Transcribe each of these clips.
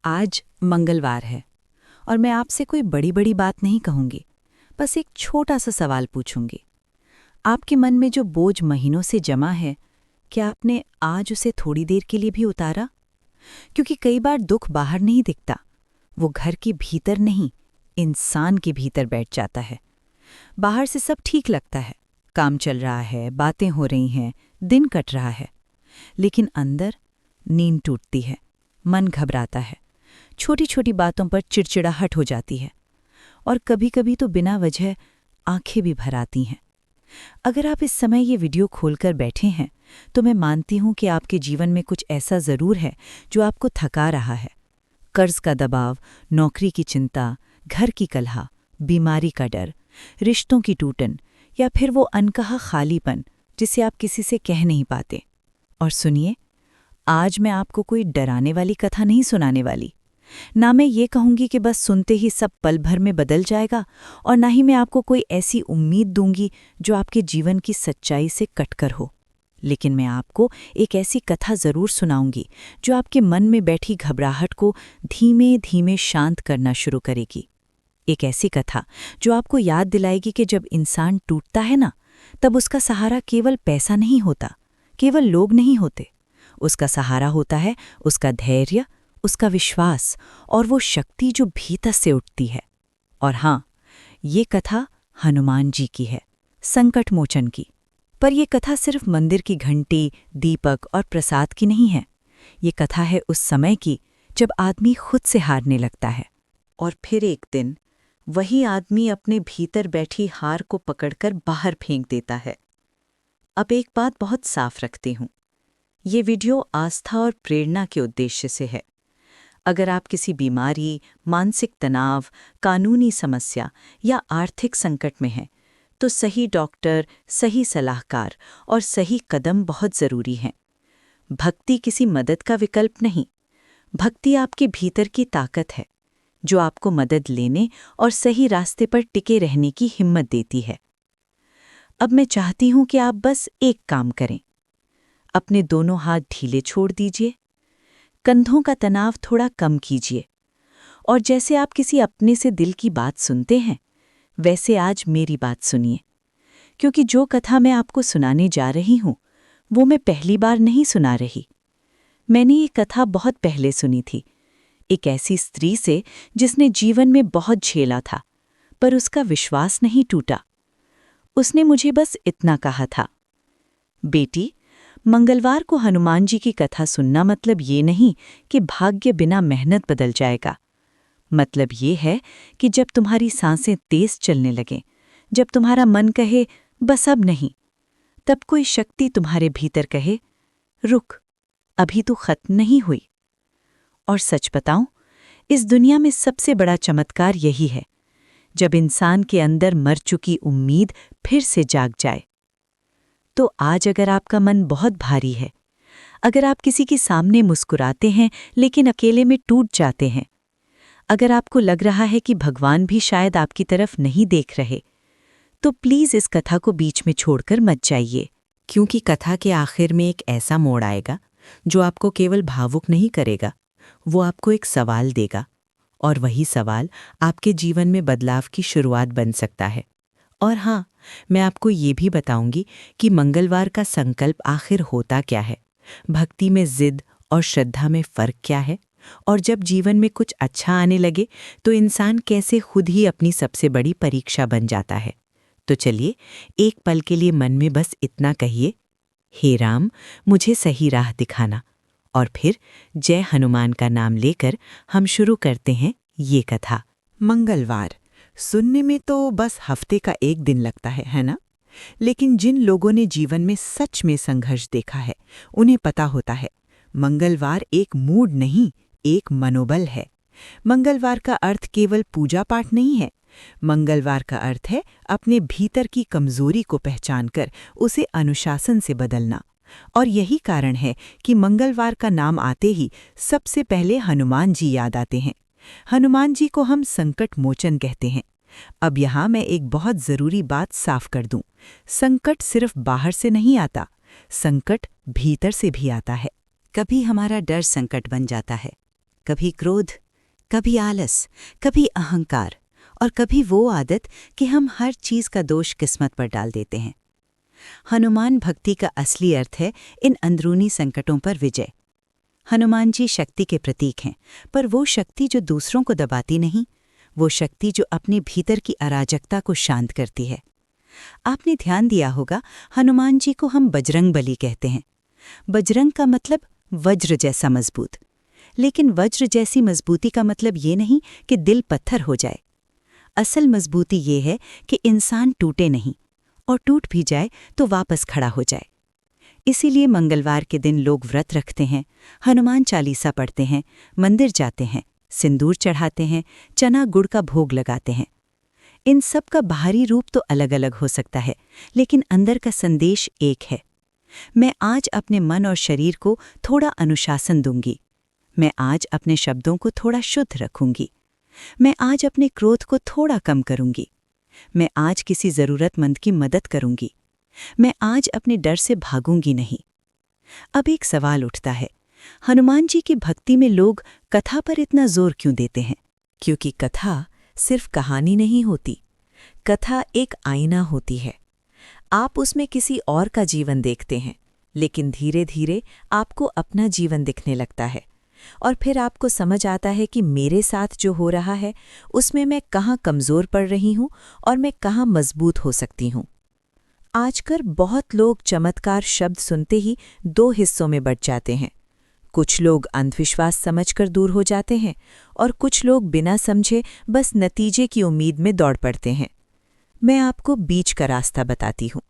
आज मंगलवार है और मैं आपसे कोई बड़ी बड़ी बात नहीं कहूंगी। बस एक छोटा सा सवाल पूछूंगी। आपके मन में जो बोझ महीनों से जमा है, क्या आपने आज उसे थोड़ी देर के लिए भी उतारा? क्योंकि कई बार दुख बाहर नहीं दिखता, वो घर के भीतर नहीं, इंसान के भीतर बैठ जाता है। बाहर से सब ठीक लगता है, काम चल रहा है, बातें हो रही हैं, दिन कट रहा है, लेकिन अंदर नींद टूटती है, मन घबराता है, छोटी छोटी बातों पर चिड़चिड़ाहट हो जाती है और कभी-कभी तो बिना वजह आंखें भी भर आती हैं। अगर आप इस समय ये वीडियो खोलकर बैठे हैं, तो मैं मानती हूं कि आपके जीवन में कुछ ऐसा ज़रूर है जो आपको थका रहा है। कर्ज का दबाव, नौकरी की चिंता, घर की कलह, बीमारी का डर, रिश्तों की टूटन या फिर वो अनकहा खालीपन जिसे आप किसी से कह नहीं पाते। और सुनिए, आज मैं आपको कोई डराने वाली कथा नहीं सुनाने वाली। ना मैं ये कहूंगी कि बस सुनते ही सब पल भर में बदल जाएगा, और ना ही मैं आपको कोई ऐसी उम्मीद दूंगी जो आपके जीवन की सच्चाई से कटकर हो। लेकिन मैं आपको एक ऐसी कथा ज़रूर सुनाऊंगी जो आपके मन में बैठी घबराहट को धीमे धीमे शांत करना शुरू करेगी। एक ऐसी कथा जो आपको याद दिलाएगी कि जब इंसान टूटता है ना, तब उसका सहारा केवल पैसा नहीं होता, केवल लोग नहीं होते। उसका सहारा होता है उसका धैर्य, उसका विश्वास और वो शक्ति जो भीतर से उठती है। और हाँ, ये कथा हनुमान जी की है, संकट मोचन की। पर यह कथा सिर्फ मंदिर की घंटी, दीपक और प्रसाद की नहीं है। ये कथा है उस समय की जब आदमी खुद से हारने लगता है और फिर एक दिन वही आदमी अपने भीतर बैठी हार को पकड़कर बाहर फेंक देता है। अब एक बात बहुत साफ रखती हूँ, ये वीडियो आस्था और प्रेरणा के उद्देश्य से है। अगर आप किसी बीमारी, मानसिक तनाव, कानूनी समस्या या आर्थिक संकट में हैं, तो सही डॉक्टर, सही सलाहकार और सही कदम बहुत ज़रूरी हैं। भक्ति किसी मदद का विकल्प नहीं, भक्ति आपके भीतर की ताकत है जो आपको मदद लेने और सही रास्ते पर टिके रहने की हिम्मत देती है। अब मैं चाहती हूं कि आप बस एक काम करें। अपने दोनों हाथ ढीले छोड़ दीजिए, कंधों का तनाव थोड़ा कम कीजिए और जैसे आप किसी अपने से दिल की बात सुनते हैं, वैसे आज मेरी बात सुनिए। क्योंकि जो कथा मैं आपको सुनाने जा रही हूं, वो मैं पहली बार नहीं सुना रही। मैंने ये कथा बहुत पहले सुनी थी, एक ऐसी स्त्री से जिसने जीवन में बहुत झेला था, पर उसका विश्वास नहीं टूटा। उसने मुझे बस इतना कहा था, बेटी, मंगलवार को हनुमान जी की कथा सुनना मतलब ये नहीं कि भाग्य बिना मेहनत बदल जाएगा। मतलब ये है कि जब तुम्हारी सांसें तेज चलने लगें, जब तुम्हारा मन कहे बस अब नहीं, तब कोई शक्ति तुम्हारे भीतर कहे रुक, अभी तो खत्म नहीं हुई। और सच बताऊं, इस दुनिया में सबसे बड़ा चमत्कार यही है, जब इंसान के अंदर मर चुकी उम्मीद फिर से जाग जाए। तो आज अगर आपका मन बहुत भारी है, अगर आप किसी के सामने मुस्कुराते हैं लेकिन अकेले में टूट जाते हैं, अगर आपको लग रहा है कि भगवान भी शायद आपकी तरफ नहीं देख रहे, तो प्लीज़ इस कथा को बीच में छोड़कर मत जाइए। क्योंकि कथा के आखिर में एक ऐसा मोड़ आएगा जो आपको केवल भावुक नहीं करेगा, वो आपको एक सवाल देगा, और वही सवाल आपके जीवन में बदलाव की शुरुआत बन सकता है। और हाँ, मैं आपको ये भी बताऊंगी कि मंगलवार का संकल्प आखिर होता क्या है, भक्ति में जिद और श्रद्धा में फ़र्क क्या है, और जब जीवन में कुछ अच्छा आने लगे तो इंसान कैसे खुद ही अपनी सबसे बड़ी परीक्षा बन जाता है। तो चलिए, एक पल के लिए मन में बस इतना कहिए, हे राम, मुझे सही राह दिखाना, और फिर जय हनुमान का नाम लेकर हम शुरू करते हैं ये कथा। मंगलवार सुनने में तो बस हफ्ते का एक दिन लगता है ना? लेकिन जिन लोगों ने जीवन में सच में संघर्ष देखा है, उन्हें पता होता है मंगलवार एक मूड नहीं, एक मनोबल है। मंगलवार का अर्थ केवल पूजा पाठ नहीं है। मंगलवार का अर्थ है अपने भीतर की कमजोरी को पहचानकर उसे अनुशासन से बदलना। और यही कारण है कि मंगलवार का नाम आते ही सबसे पहले हनुमान जी याद आते हैं। हनुमान जी को हम संकट मोचन कहते हैं। अब यहाँ मैं एक बहुत ज़रूरी बात साफ कर दूं। संकट सिर्फ बाहर से नहीं आता, संकट भीतर से भी आता है। कभी हमारा डर संकट बन जाता है, कभी क्रोध, कभी आलस, कभी अहंकार और कभी वो आदत कि हम हर चीज का दोष किस्मत पर डाल देते हैं। हनुमान भक्ति का असली अर्थ है इन अंदरूनी संकटों पर विजय। हनुमान जी शक्ति के प्रतीक हैं, पर वो शक्ति जो दूसरों को दबाती नहीं, वो शक्ति जो अपने भीतर की अराजकता को शांत करती है। आपने ध्यान दिया होगा, हनुमान जी को हम बजरंग बली कहते हैं। बजरंग का मतलब वज्र जैसा मजबूत, लेकिन वज्र जैसी मजबूती का मतलब ये नहीं कि दिल पत्थर हो जाए। असल मजबूती ये है कि इंसान टूटे नहीं, और टूट भी जाए तो वापस खड़ा हो जाए। इसीलिए मंगलवार के दिन लोग व्रत रखते हैं, हनुमान चालीसा पढ़ते हैं, मंदिर जाते हैं, सिंदूर चढ़ाते हैं, चना गुड़ का भोग लगाते हैं। इन सब का बाहरी रूप तो अलग अलग हो सकता है, लेकिन अंदर का संदेश एक है। मैं आज अपने मन और शरीर को थोड़ा अनुशासन दूंगी। मैं आज अपने शब्दों को थोड़ा शुद्ध रखूंगी। मैं आज अपने क्रोध को थोड़ा कम करूंगी। मैं आज किसी जरूरतमंद की मदद करूंगी। मैं आज अपने डर से भागूंगी नहीं। अब एक सवाल उठता है, हनुमान जी की भक्ति में लोग कथा पर इतना जोर क्यों देते हैं? क्योंकि कथा सिर्फ कहानी नहीं होती। कथा एक आईना होती है। आप उसमें किसी और का जीवन देखते हैं, लेकिन धीरे धीरे आपको अपना जीवन दिखने लगता है, और फिर आपको समझ आता है कि मेरे साथ जो हो रहा है उसमें मैं कहाँ कमज़ोर पड़ रही हूँ और मैं कहाँ मजबूत हो सकती हूँ। आजकल बहुत लोग चमत्कार शब्द सुनते ही दो हिस्सों में बँट जाते हैं। कुछ लोग अंधविश्वास समझकर दूर हो जाते हैं और कुछ लोग बिना समझे बस नतीजे की उम्मीद में दौड़ पड़ते हैं। मैं आपको बीच का रास्ता बताती हूँ।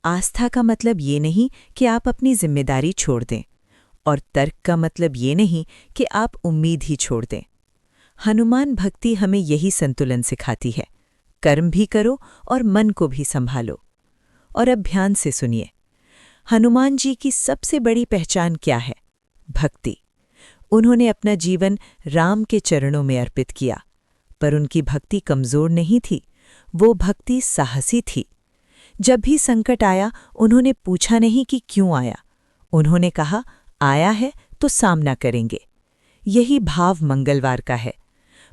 आस्था का मतलब ये नहीं कि आप अपनी जिम्मेदारी छोड़ दें, और तर्क का मतलब ये नहीं कि आप उम्मीद ही छोड़ दें। हनुमान भक्ति हमें यही संतुलन सिखाती है। कर्म भी करो और मन को भी संभालो। और अब ध्यान से सुनिए, हनुमान जी की सबसे बड़ी पहचान क्या है? भक्ति। उन्होंने अपना जीवन राम के चरणों में अर्पित किया, पर उनकी भक्ति कमज़ोर नहीं थी, वो भक्ति साहसी थी। जब भी संकट आया, उन्होंने पूछा नहीं कि क्यों आया, उन्होंने कहा आया है तो सामना करेंगे। यही भाव मंगलवार का है।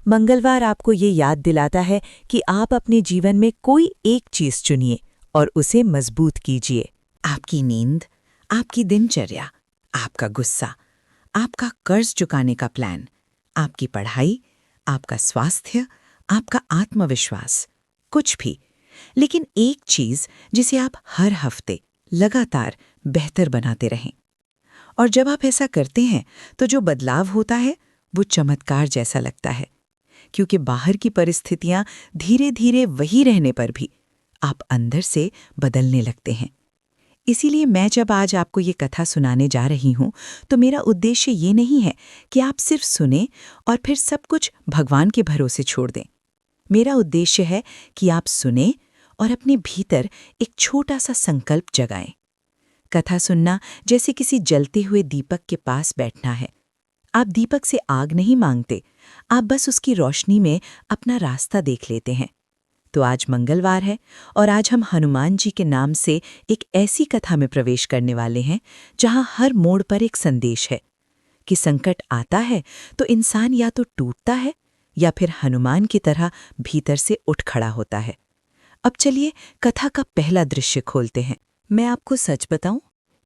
मंगलवार आपको ये याद दिलाता है कि आप अपने जीवन में कोई एक चीज़ चुनिए और उसे मजबूत कीजिए। आपकी नींद, आपकी दिनचर्या, आपका गुस्सा, आपका कर्ज चुकाने का प्लान, आपकी पढ़ाई, आपका स्वास्थ्य, आपका आत्मविश्वास, कुछ भी, लेकिन एक चीज़ जिसे आप हर हफ्ते लगातार बेहतर बनाते रहें। और जब आप ऐसा करते हैं तो जो बदलाव होता है वो चमत्कार जैसा लगता है, क्योंकि बाहर की परिस्थितियां धीरे धीरे वही रहने पर भी आप अंदर से बदलने लगते हैं। इसीलिए मैं जब आज आपको ये कथा सुनाने जा रही हूँ तो मेरा उद्देश्य ये नहीं है कि आप सिर्फ सुने और फिर सब कुछ भगवान के भरोसे छोड़ दें। मेरा उद्देश्य है कि आप सुने और अपने भीतर एक छोटा सा संकल्प जगाएं। कथा सुनना जैसे किसी जलते हुए दीपक के पास बैठना है। आप दीपक से आग नहीं मांगते, आप बस उसकी रोशनी में अपना रास्ता देख लेते हैं। तो आज मंगलवार है और आज हम हनुमान जी के नाम से एक ऐसी कथा में प्रवेश करने वाले हैं जहां हर मोड़ पर एक संदेश है कि संकट आता है तो इंसान या तो टूटता है या फिर हनुमान की तरह भीतर से उठ खड़ा होता है। अब चलिए कथा का पहला दृश्य खोलते हैं। मैं आपको सच बताऊं,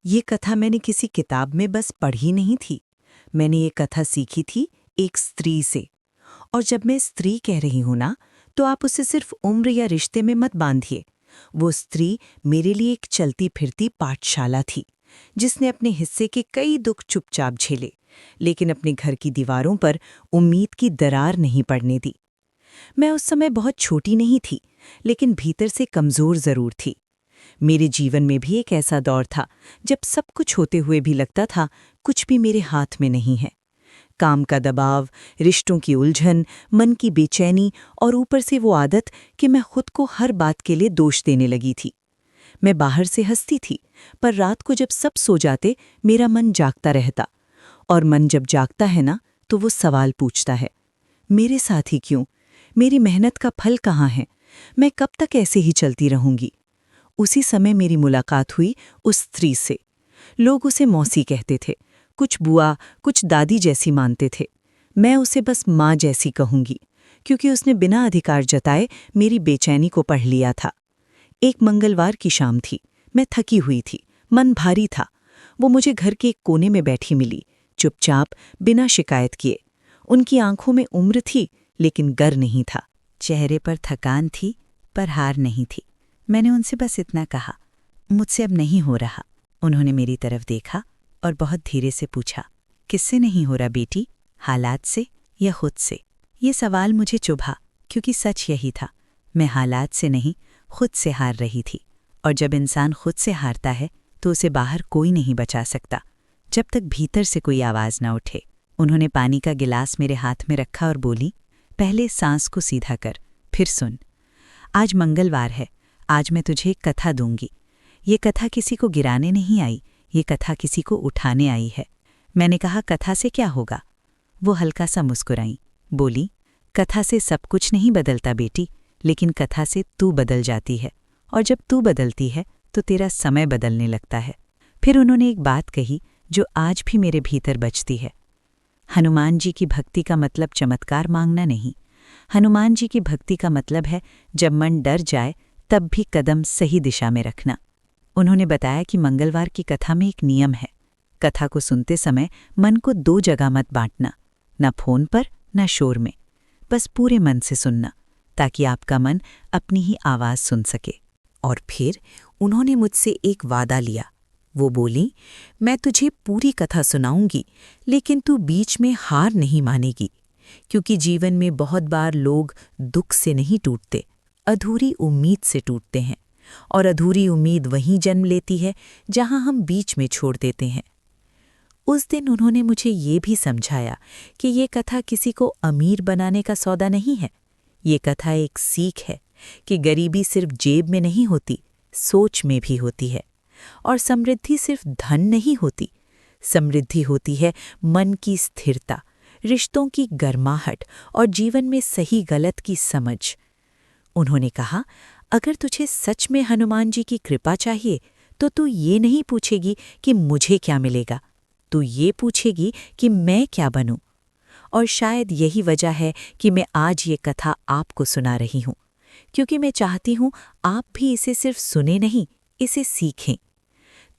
ये कथा मैंने किसी किताब में बस पढ़ी नहीं थी। मैंने ये कथा सीखी थी एक स्त्री से। और जब मैं स्त्री कह रही हूं ना, तो आप उसे सिर्फ उम्र या रिश्ते में मत बांधिए। वो स्त्री मेरे लिए एक चलती फिरती पाठशाला थी, जिसने अपने हिस्से के कई दुख चुपचाप झेले, लेकिन अपने घर की दीवारों पर उम्मीद की दरार नहीं पड़ने दी। मैं उस समय बहुत छोटी नहीं थी, लेकिन भीतर से कमज़ोर ज़रूर थी। मेरे जीवन में भी एक ऐसा दौर था जब सब कुछ होते हुए भी लगता था कुछ भी मेरे हाथ में नहीं है। काम का दबाव, रिश्तों की उलझन, मन की बेचैनी और ऊपर से वो आदत कि मैं खुद को हर बात के लिए दोष देने लगी थी। मैं बाहर से हंसती थी, पर रात को जब सब सो जाते मेरा मन जागता रहता। और मन जब जागता है ना, तो वो सवाल पूछता है, मेरे साथ ही क्यों? मेरी मेहनत का फल कहाँ है? मैं कब तक ऐसे ही चलती रहूंगी? उसी समय मेरी मुलाकात हुई उस स्त्री से। लोग उसे मौसी कहते थे, कुछ बुआ, कुछ दादी जैसी मानते थे, मैं उसे बस माँ जैसी कहूंगी, क्योंकि उसने बिना अधिकार जताए मेरी बेचैनी को पढ़ लिया था। एक मंगलवार की शाम थी। मैं थकी हुई थी, मन भारी था। वो मुझे घर के एक कोने में बैठी मिली, चुपचाप, बिना शिकायत किए। उनकी आंखों में उम्र थी, लेकिन गर नहीं था। चेहरे पर थकान थी, पर हार नहीं थी। मैंने उनसे बस इतना कहा, मुझसे अब नहीं हो रहा। उन्होंने मेरी तरफ देखा और बहुत धीरे से पूछा, किससे नहीं हो रहा बेटी, हालात से या खुद से? ये सवाल मुझे चुभा, क्योंकि सच यही था। मैं हालात से नहीं, खुद से हार रही थी। और जब इंसान खुद से हारता है तो उसे बाहर कोई नहीं बचा सकता, जब तक भीतर से कोई आवाज़ न उठे। उन्होंने पानी का गिलास मेरे हाथ में रखा और बोली, पहले सांस को सीधा कर, फिर सुन। आज मंगलवार है, आज मैं तुझे एक कथा दूंगी। ये कथा किसी को गिराने नहीं आई, ये कथा किसी को उठाने आई है। मैंने कहा, कथा से क्या होगा? वो हल्का सा मुस्कुराई, बोली, कथा से सब कुछ नहीं बदलता बेटी, लेकिन कथा से तू बदल जाती है, और जब तू बदलती है तो तेरा समय बदलने लगता है। फिर उन्होंने एक बात कही जो आज भी मेरे भीतर बजती है। हनुमान जी की भक्ति का मतलब चमत्कार मांगना नहीं। हनुमान जी की भक्ति का मतलब है जब मन डर जाए तब भी कदम सही दिशा में रखना। उन्होंने बताया कि मंगलवार की कथा में एक नियम है। कथा को सुनते समय मन को 2 जगह मत बांटना, न फोन पर न शोर में। बस पूरे मन से सुनना, ताकि आपका मन अपनी ही आवाज़ सुन सके। और फिर उन्होंने मुझसे एक वादा लिया। वो बोली, मैं तुझे पूरी कथा सुनाऊंगी, लेकिन तू बीच में हार नहीं मानेगी, क्योंकि जीवन में बहुत बार लोग दुख से नहीं टूटते, अधूरी उम्मीद से टूटते हैं। और अधूरी उम्मीद वहीं जन्म लेती है जहां हम बीच में छोड़ देते हैं। उस दिन उन्होंने मुझे ये भी समझाया कि ये कथा किसी को अमीर बनाने का सौदा नहीं है। ये कथा एक सीख है कि गरीबी सिर्फ जेब में नहीं होती, सोच में भी होती है। और समृद्धि सिर्फ धन नहीं होती, समृद्धि होती है मन की स्थिरता, रिश्तों की गर्माहट और जीवन में सही गलत की समझ। उन्होंने कहा, अगर तुझे सच में हनुमान जी की कृपा चाहिए तो तू ये नहीं पूछेगी कि मुझे क्या मिलेगा, तू ये पूछेगी कि मैं क्या बनूं। और शायद यही वजह है कि मैं आज ये कथा आपको सुना रही हूं, क्योंकि मैं चाहती हूं आप भी इसे सिर्फ सुने नहीं, इसे सीखें।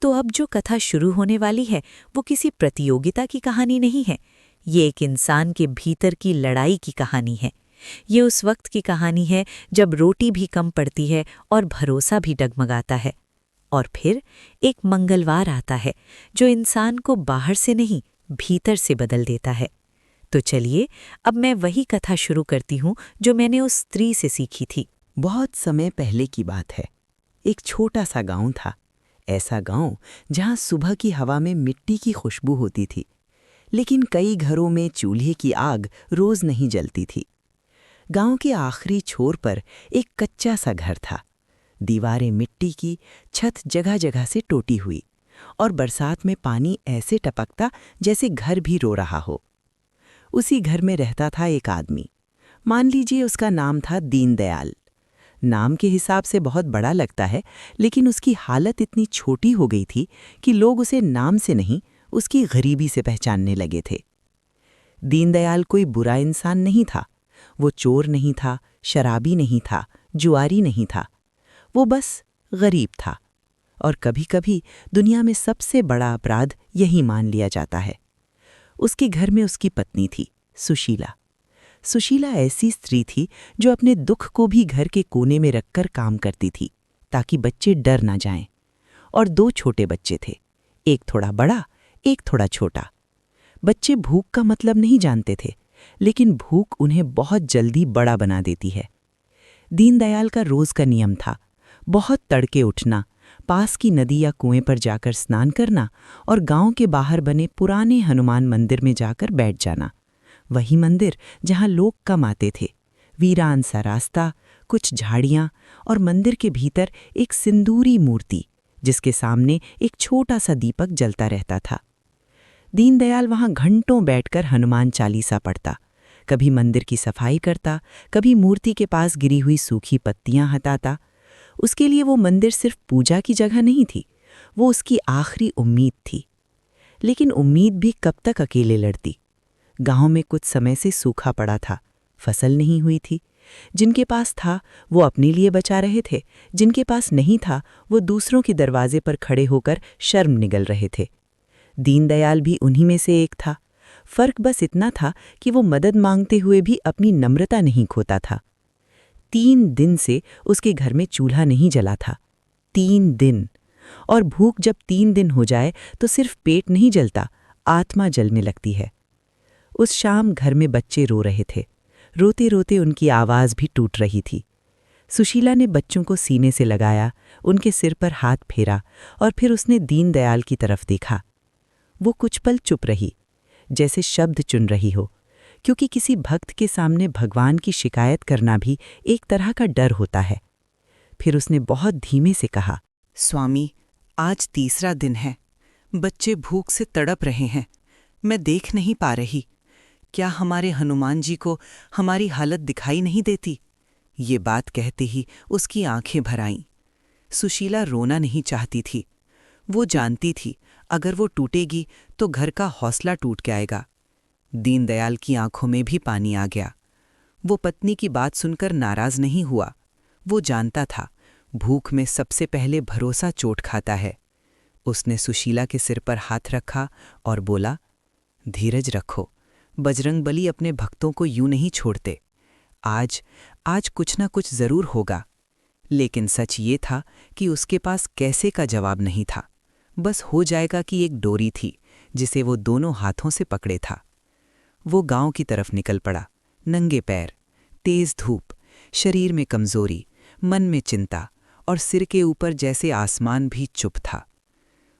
तो अब जो कथा शुरू होने वाली है वो किसी प्रतियोगिता की कहानी नहीं है। ये एक इंसान के भीतर की लड़ाई की कहानी है। ये उस वक्त की कहानी है जब रोटी भी कम पड़ती है और भरोसा भी डगमगाता है। और फिर एक मंगलवार आता है जो इंसान को बाहर से नहीं, भीतर से बदल देता है। तो चलिए अब मैं वही कथा शुरू करती हूँ जो मैंने उस स्त्री से सीखी थी। बहुत समय पहले की बात है। एक छोटा सा गांव था। ऐसा गांव जहां सुबह की हवा में मिट्टी की खुशबू होती थी, लेकिन कई घरों में चूल्हे की आग रोज नहीं जलती थी। गांव के आखिरी छोर पर एक कच्चा सा घर था। दीवारें मिट्टी की, छत जगह जगह से टूटी हुई, और बरसात में पानी ऐसे टपकता जैसे घर भी रो रहा हो। उसी घर में रहता था एक आदमी। मान लीजिए उसका नाम था दीनदयाल। नाम के हिसाब से बहुत बड़ा लगता है, लेकिन उसकी हालत इतनी छोटी हो गई थी कि लोग उसे नाम से नहीं, उसकी गरीबी से पहचानने लगे थे। दीनदयाल कोई बुरा इंसान नहीं था। वो चोर नहीं था, शराबी नहीं था, जुआरी नहीं था। वो बस गरीब था। और कभी-कभी दुनिया में सबसे बड़ा अपराध यही मान लिया जाता है। उसके घर में उसकी पत्नी थी, सुशीला। सुशीला ऐसी स्त्री थी जो अपने दुख को भी घर के कोने में रखकर काम करती थी, ताकि बच्चे डर ना जाएं। और 2 छोटे बच्चे थे, एक थोड़ा बड़ा, एक थोड़ा छोटा। बच्चे भूख का मतलब नहीं जानते थे, लेकिन भूख उन्हें बहुत जल्दी बड़ा बना देती है। दीनदयाल का रोज का नियम था, बहुत तड़के उठना, पास की नदी या कुएं पर जाकर स्नान करना और गांव के बाहर बने पुराने हनुमान मंदिर में जाकर बैठ जाना। वही मंदिर जहां लोग कम आते थे। वीरान सा रास्ता, कुछ झाड़ियां और मंदिर के भीतर एक सिंदूरी मूर्ति, जिसके सामने एक छोटा सा दीपक जलता रहता था। दीनदयाल वहां घंटों बैठकर हनुमान चालीसा पढ़ता, कभी मंदिर की सफाई करता, कभी मूर्ति के पास गिरी हुई सूखी पत्तियां हटाता। उसके लिए वो मंदिर सिर्फ पूजा की जगह नहीं थी, वो उसकी आखिरी उम्मीद थी। लेकिन उम्मीद भी कब तक अकेले लड़ती? गांव में कुछ समय से सूखा पड़ा था, फसल नहीं हुई थी। जिनके पास था वो अपने लिए बचा रहे थे, जिनके पास नहीं था वो दूसरों के दरवाजे पर खड़े होकर शर्म निगल रहे थे। दीनदयाल भी उन्हीं में से एक था। फर्क बस इतना था कि वो मदद मांगते हुए भी अपनी नम्रता नहीं खोता था। 3 दिन से उसके घर में चूल्हा नहीं जला था। 3 दिन। और भूख जब 3 दिन हो जाए तो सिर्फ पेट नहीं जलता, आत्मा जलने लगती है। उस शाम घर में बच्चे रो रहे थे। रोते रोते उनकी आवाज़ भी टूट रही थी। सुशीला ने बच्चों को सीने से लगाया, उनके सिर पर हाथ फेरा और फिर उसने दीनदयाल की तरफ देखा। वो कुछ पल चुप रही, जैसे शब्द चुन रही हो, क्योंकि किसी भक्त के सामने भगवान की शिकायत करना भी एक तरह का डर होता है। फिर उसने बहुत धीमे से कहा, स्वामी, आज तीसरा दिन है। बच्चे भूख से तड़प रहे हैं। मैं देख नहीं पा रही। क्या हमारे हनुमान जी को हमारी हालत दिखाई नहीं देती? ये बात कहते ही उसकी आंखें भर आईं। सुशीला रोना नहीं चाहती थी। वो जानती थी अगर वो टूटेगी तो घर का हौसला टूट जाएगा। दीनदयाल की आंखों में भी पानी आ गया। वो पत्नी की बात सुनकर नाराज नहीं हुआ। वो जानता था भूख में सबसे पहले भरोसा चोट खाता है। उसने सुशीला के सिर पर हाथ रखा और बोला, धीरज रखो, बजरंगबली अपने भक्तों को यूं नहीं छोड़ते। आज कुछ ना कुछ जरूर होगा। लेकिन सच ये था कि उसके पास कैसे का जवाब नहीं था। बस हो जाएगा कि एक डोरी थी जिसे वो दोनों हाथों से पकड़े था। वो गांव की तरफ निकल पड़ा, नंगे पैर, तेज धूप, शरीर में कमजोरी, मन में चिंता और सिर के ऊपर जैसे आसमान भी चुप था।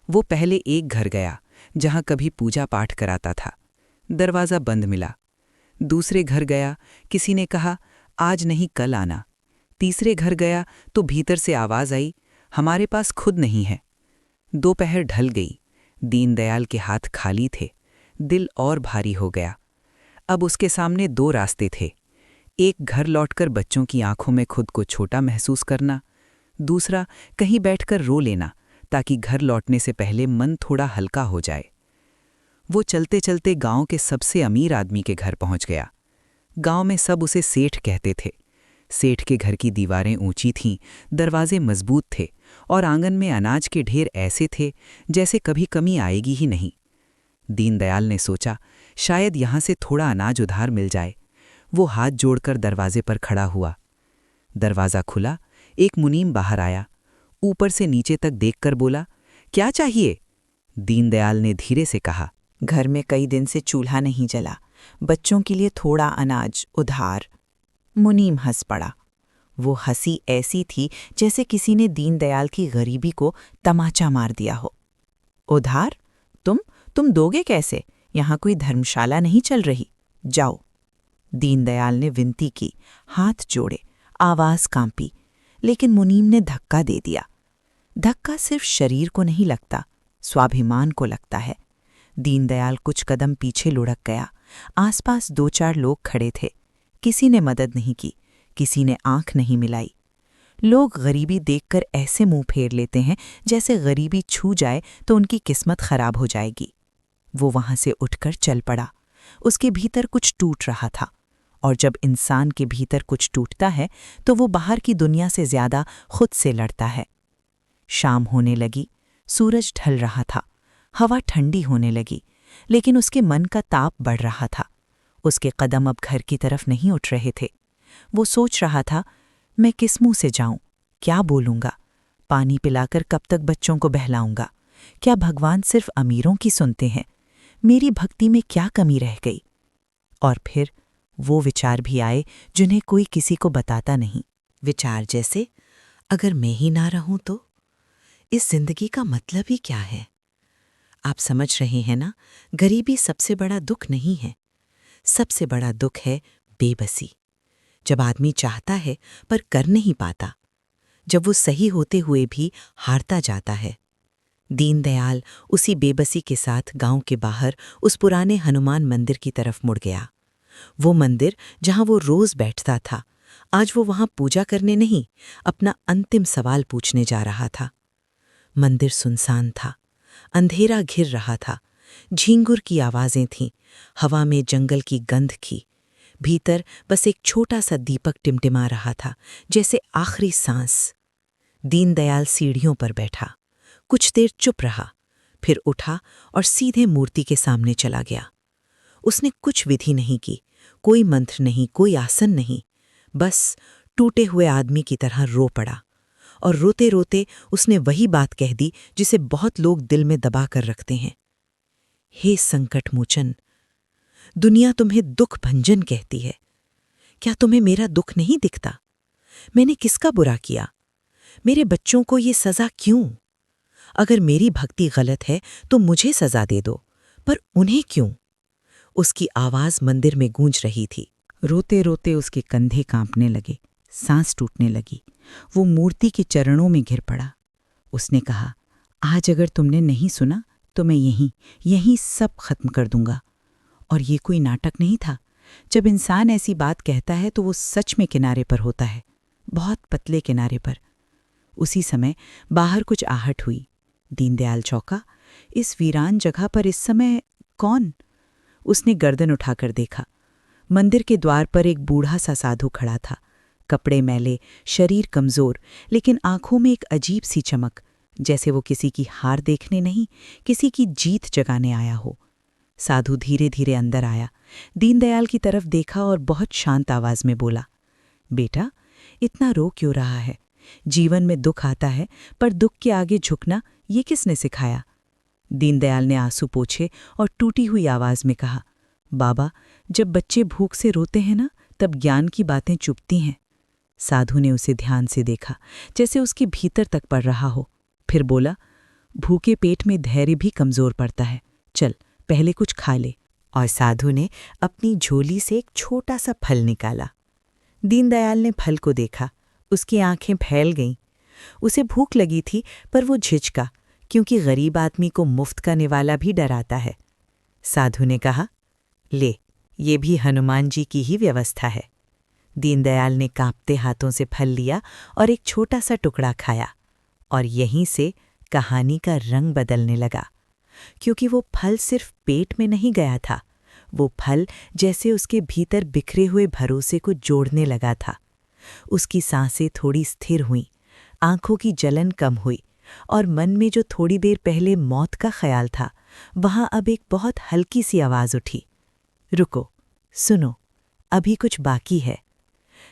वो पहले एक घर गया जहां कभी पूजा पाठ कराता था। दरवाज़ा बंद मिला। दूसरे घर गया, किसी ने कहा, आज नहीं कल आना। तीसरे घर गया तो भीतर से आवाज़ आई, हमारे पास खुद नहीं है। दोपहर ढल गई। दीनदयाल के हाथ खाली थे। दिल और भारी हो गया। अब उसके सामने 2 रास्ते थे। एक घर लौटकर बच्चों की आंखों में खुद को छोटा महसूस करना, दूसरा कहीं बैठकर रो लेना ताकि घर लौटने से पहले मन थोड़ा हल्का हो जाए। वो चलते चलते गांव के सबसे अमीर आदमी के घर पहुंच गया। गांव में सब उसे सेठ कहते थे। सेठ के घर की दीवारें ऊंची थीं, दरवाजे मजबूत थे और आंगन में अनाज के ढेर ऐसे थे जैसे कभी कमी आएगी ही नहीं। दीनदयाल ने सोचा, शायद यहां से थोड़ा अनाज उधार मिल जाए। वो हाथ जोड़कर दरवाजे पर खड़ा हुआ। दरवाज़ा खुला, एक मुनीम बाहर आया। ऊपर से नीचे तक देखकर बोला, क्या चाहिए? दीनदयाल ने धीरे से कहा, घर में कई दिन से चूल्हा नहीं जला, बच्चों के लिए थोड़ा अनाज उधार। मुनीम हंस पड़ा। वो हंसी ऐसी थी जैसे किसी ने दीनदयाल की गरीबी को तमाचा मार दिया हो। उधार? तुम दोगे कैसे? यहाँ कोई धर्मशाला नहीं चल रही। जाओ। दीनदयाल ने विनती की, हाथ जोड़े, आवाज कांपी, लेकिन मुनीम ने धक्का दे दिया। धक्का सिर्फ शरीर को नहीं लगता, स्वाभिमान को लगता है। दीनदयाल कुछ कदम पीछे लुढ़क गया। आसपास 2-4 लोग खड़े थे। किसी ने मदद नहीं की, किसी ने आंख नहीं मिलाई। लोग गरीबी देखकर ऐसे मुंह फेर लेते हैं जैसे गरीबी छू जाए तो उनकी किस्मत खराब हो जाएगी। वो वहां से उठकर चल पड़ा। उसके भीतर कुछ टूट रहा था, और जब इंसान के भीतर कुछ टूटता है तो वो बाहर की दुनिया से ज्यादा खुद से लड़ता है। शाम होने लगी, सूरज ढल रहा था, हवा ठंडी होने लगी, लेकिन उसके मन का ताप बढ़ रहा था। उसके कदम अब घर की तरफ नहीं उठ रहे थे। वो सोच रहा था, मैं किस मुंह से जाऊं, क्या बोलूंगा? पानी पिलाकर कब तक बच्चों को बहलाऊंगा? क्या भगवान सिर्फ अमीरों की सुनते हैं? मेरी भक्ति में क्या कमी रह गई? और फिर वो विचार भी आए जिन्हें कोई किसी को बताता नहीं। विचार जैसे, अगर मैं ही ना रहूं तो? इस जिंदगी का मतलब ही क्या है? आप समझ रहे हैं ना, गरीबी सबसे बड़ा दुख नहीं है। सबसे बड़ा दुख है बेबसी। जब आदमी चाहता है पर कर नहीं पाता, जब वो सही होते हुए भी हारता जाता है। दीनदयाल उसी बेबसी के साथ गांव के बाहर उस पुराने हनुमान मंदिर की तरफ मुड़ गया। वो मंदिर जहां वो रोज बैठता था, आज वो वहां पूजा करने नहीं, अपना अंतिम सवाल पूछने जा रहा था। मंदिर सुनसान था, अंधेरा घिर रहा था, झींगुर की आवाज़ें थीं, हवा में जंगल की गंध थी। भीतर बस एक छोटा सा दीपक टिमटिमा रहा था, जैसे आखिरी सांस। दीनदयाल सीढ़ियों पर बैठा, कुछ देर चुप रहा, फिर उठा और सीधे मूर्ति के सामने चला गया। उसने कुछ विधि नहीं की, कोई मंत्र नहीं, कोई आसन नहीं, बस टूटे हुए आदमी की तरह रो पड़ा। और रोते रोते उसने वही बात कह दी जिसे बहुत लोग दिल में दबा कर रखते हैं। हे संकट मोचन, दुनिया तुम्हें दुख भंजन कहती है। क्या तुम्हें मेरा दुख नहीं दिखता? मैंने किसका बुरा किया? मेरे बच्चों को ये सजा क्यों? अगर मेरी भक्ति गलत है तो मुझे सजा दे दो, पर उन्हें क्यों? उसकी आवाज मंदिर में गूंज रही थी। रोते रोते उसके कंधे कांपने लगे, सांस टूटने लगी। वो मूर्ति के चरणों में गिर पड़ा। उसने कहा, आज अगर तुमने नहीं सुना तो मैं यहीं सब खत्म कर दूंगा। और ये कोई नाटक नहीं था। जब इंसान ऐसी बात कहता है तो वो सच में किनारे पर होता है, बहुत पतले किनारे पर। उसी समय बाहर कुछ आहट हुई। दीनदयाल चौंका। इस वीरान जगह पर इस समय कौन? उसने गर्दन उठाकर देखा। मंदिर के द्वार पर एक बूढ़ा सा साधु खड़ा था, कपड़े मैले, शरीर कमजोर, लेकिन आंखों में एक अजीब सी चमक, जैसे वो किसी की हार देखने नहीं, किसी की जीत जगाने आया हो। साधु धीरे धीरे अंदर आया, दीनदयाल की तरफ देखा और बहुत शांत आवाज में बोला, बेटा, इतना रो क्यों रहा है? जीवन में दुख आता है, पर दुख के आगे झुकना ये किसने सिखाया? दीनदयाल ने आंसू पोंछे और टूटी हुई आवाज में कहा, बाबा, जब बच्चे भूख से रोते हैं ना, तब ज्ञान की बातें चुभती हैं। साधु ने उसे ध्यान से देखा, जैसे उसके भीतर तक पड़ रहा हो। फिर बोला, भूखे पेट में धैर्य भी कमजोर पड़ता है। चल, पहले कुछ खा ले। और साधु ने अपनी झोली से एक छोटा सा फल निकाला। दीनदयाल ने फल को देखा, उसकी आंखें फैल गईं। उसे भूख लगी थी, पर वो झिझका, क्योंकि गरीब आदमी को मुफ्त का निवाला भी डराता है। साधु ने कहा, ले, ये भी हनुमान जी की ही व्यवस्था है। दीनदयाल ने कांपते हाथों से फल लिया और एक छोटा सा टुकड़ा खाया, और यहीं से कहानी का रंग बदलने लगा। क्योंकि वो फल सिर्फ पेट में नहीं गया था, वो फल जैसे उसके भीतर बिखरे हुए भरोसे को जोड़ने लगा था। उसकी सांसें थोड़ी स्थिर हुईं, आंखों की जलन कम हुई, और मन में जो थोड़ी देर पहले मौत का ख्याल था, वहां अब एक बहुत हल्की सी आवाज उठी, रुको, सुनो, अभी कुछ बाकी है।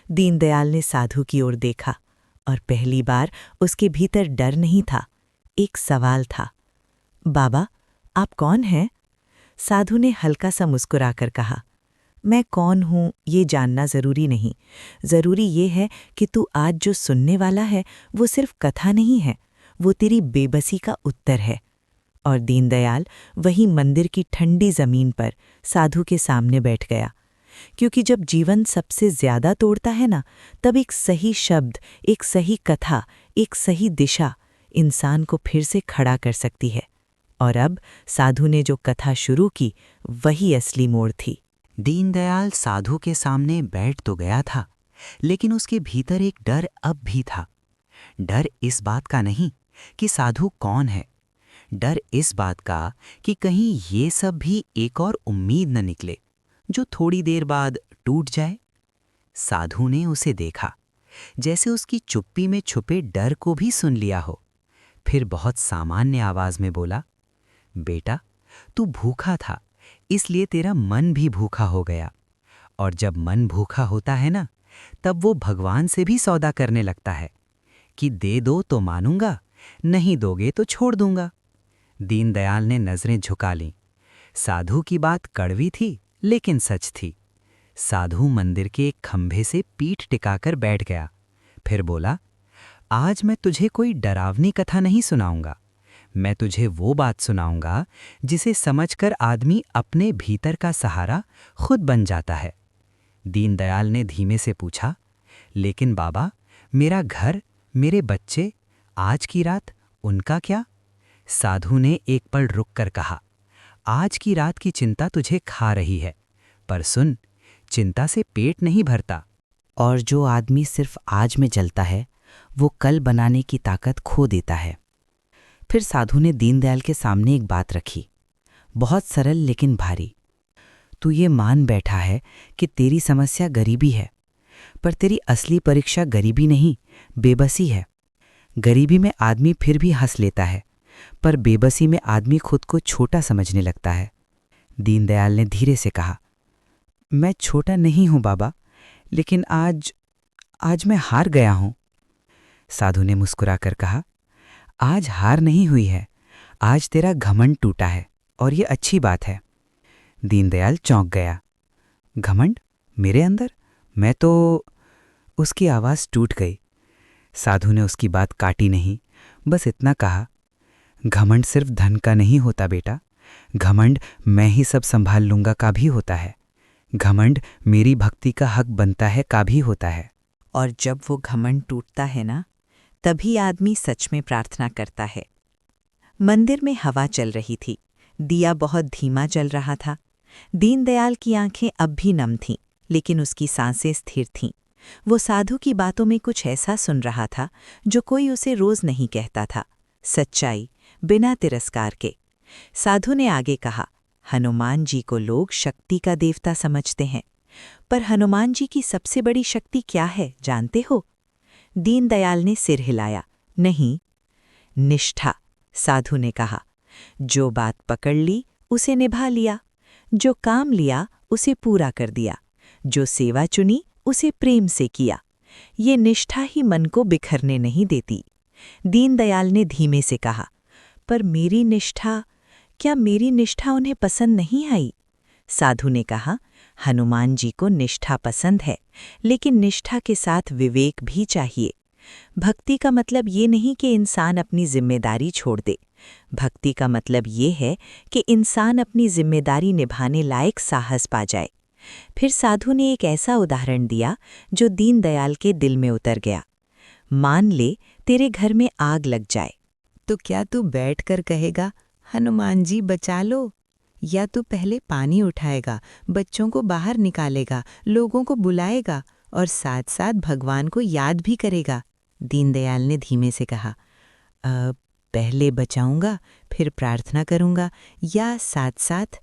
दीनदयाल ने साधु की ओर देखा, और पहली बार उसके भीतर डर नहीं था, एक सवाल था। बाबा, आप कौन हैं? साधु ने हल्का सा मुस्कुराकर कहा, मैं कौन हूं ये जानना जरूरी नहीं। जरूरी ये है कि तू आज जो सुनने वाला है वो सिर्फ कथा नहीं है, वो तेरी बेबसी का उत्तर है। और दीनदयाल वही मंदिर की ठंडी जमीन पर साधु के सामने बैठ गया। क्योंकि जब जीवन सबसे ज्यादा तोड़ता है ना, तब एक सही शब्द, एक सही कथा, एक सही दिशा इंसान को फिर से खड़ा कर सकती है। और अब साधु ने जो कथा शुरू की, वही असली मोड़ थी। दीनदयाल साधु के सामने बैठ तो गया था, लेकिन उसके भीतर एक डर अब भी था। डर इस बात का नहीं कि साधु कौन है, डर इस बात का कि कहीं ये सब भी एक और उम्मीद न निकले, जो थोड़ी देर बाद टूट जाए। साधु ने उसे देखा, जैसे उसकी चुप्पी में छुपे डर को भी सुन लिया हो। फिर बहुत सामान्य आवाज में बोला, बेटा, तू भूखा था, इसलिए तेरा मन भी भूखा हो गया। और जब मन भूखा होता है ना, तब वो भगवान से भी सौदा करने लगता है कि दे दो तो मानूंगा, नहीं दोगे तो छोड़ दूंगा। दीनदयाल ने नजरें झुका लीं। साधु की बात कड़वी थी, लेकिन सच थी। साधु मंदिर के एक खंभे से पीठ टिकाकर बैठ गया। फिर बोला, आज मैं तुझे कोई डरावनी कथा नहीं सुनाऊंगा, मैं तुझे वो बात सुनाऊंगा जिसे समझकर आदमी अपने भीतर का सहारा खुद बन जाता है। दीनदयाल ने धीमे से पूछा, लेकिन बाबा, मेरा घर, मेरे बच्चे, आज की रात, उनका क्या? साधु ने एक पल रुककर कहा, आज की रात की चिंता तुझे खा रही है, पर सुन, चिंता से पेट नहीं भरता। और जो आदमी सिर्फ आज में जलता है, वो कल बनाने की ताकत खो देता है। फिर साधु ने दीनदयाल के सामने एक बात रखी, बहुत सरल लेकिन भारी। तू ये मान बैठा है कि तेरी समस्या गरीबी है, पर तेरी असली परीक्षा गरीबी नहीं, बेबसी है। गरीबी में आदमी फिर भी हंस लेता है, पर बेबसी में आदमी खुद को छोटा समझने लगता है। दीनदयाल ने धीरे से कहा, मैं छोटा नहीं हूं बाबा, लेकिन आज मैं हार गया हूं। साधु ने मुस्कुराकर कहा, आज हार नहीं हुई है, आज तेरा घमंड टूटा है, और ये अच्छी बात है। दीनदयाल चौंक गया। घमंड मेरे अंदर? मैं तो... उसकी आवाज़ टूट गई। साधु ने उसकी बात काटी नहीं, बस इतना कहा, घमंड सिर्फ धन का नहीं होता बेटा, घमंड मैं ही सब संभाल लूंगा का भी होता है, घमंड मेरी भक्ति का हक बनता है का भी होता है। और जब वो घमंड टूटता है ना, तभी आदमी सच में प्रार्थना करता है। मंदिर में हवा चल रही थी, दिया बहुत धीमा जल रहा था। दीनदयाल की आंखें अब भी नम थीं, लेकिन उसकी सांसें स्थिर थीं। वो साधु की बातों में कुछ ऐसा सुन रहा था जो कोई उसे रोज नहीं कहता था, सच्चाई, बिना तिरस्कार के। साधु ने आगे कहा, हनुमान जी को लोग शक्ति का देवता समझते हैं, पर हनुमान जी की सबसे बड़ी शक्ति क्या है जानते हो? दीनदयाल ने सिर हिलाया, नहीं। निष्ठा, साधु ने कहा। जो बात पकड़ ली उसे निभा लिया, जो काम लिया उसे पूरा कर दिया, जो सेवा चुनी उसे प्रेम से किया। ये निष्ठा ही मन को बिखरने नहीं देती। दीनदयाल ने धीमे से कहा, पर मेरी निष्ठा, क्या मेरी निष्ठा उन्हें पसंद नहीं आई? साधु ने कहा, हनुमान जी को निष्ठा पसंद है, लेकिन निष्ठा के साथ विवेक भी चाहिए। भक्ति का मतलब ये नहीं कि इंसान अपनी जिम्मेदारी छोड़ दे। भक्ति का मतलब ये है कि इंसान अपनी जिम्मेदारी निभाने लायक साहस पा जाए। फिर साधु ने एक ऐसा उदाहरण दिया जो दीनदयाल के दिल में उतर गया। मान ले तेरे घर में आग लग जाए, तो क्या तू बैठकर कहेगा, हनुमान जी बचा लो? या तू पहले पानी उठाएगा, बच्चों को बाहर निकालेगा, लोगों को बुलाएगा और साथ साथ भगवान को याद भी करेगा? दीनदयाल ने धीमे से कहा, पहले बचाऊंगा, फिर प्रार्थना करूंगा, या साथ साथ?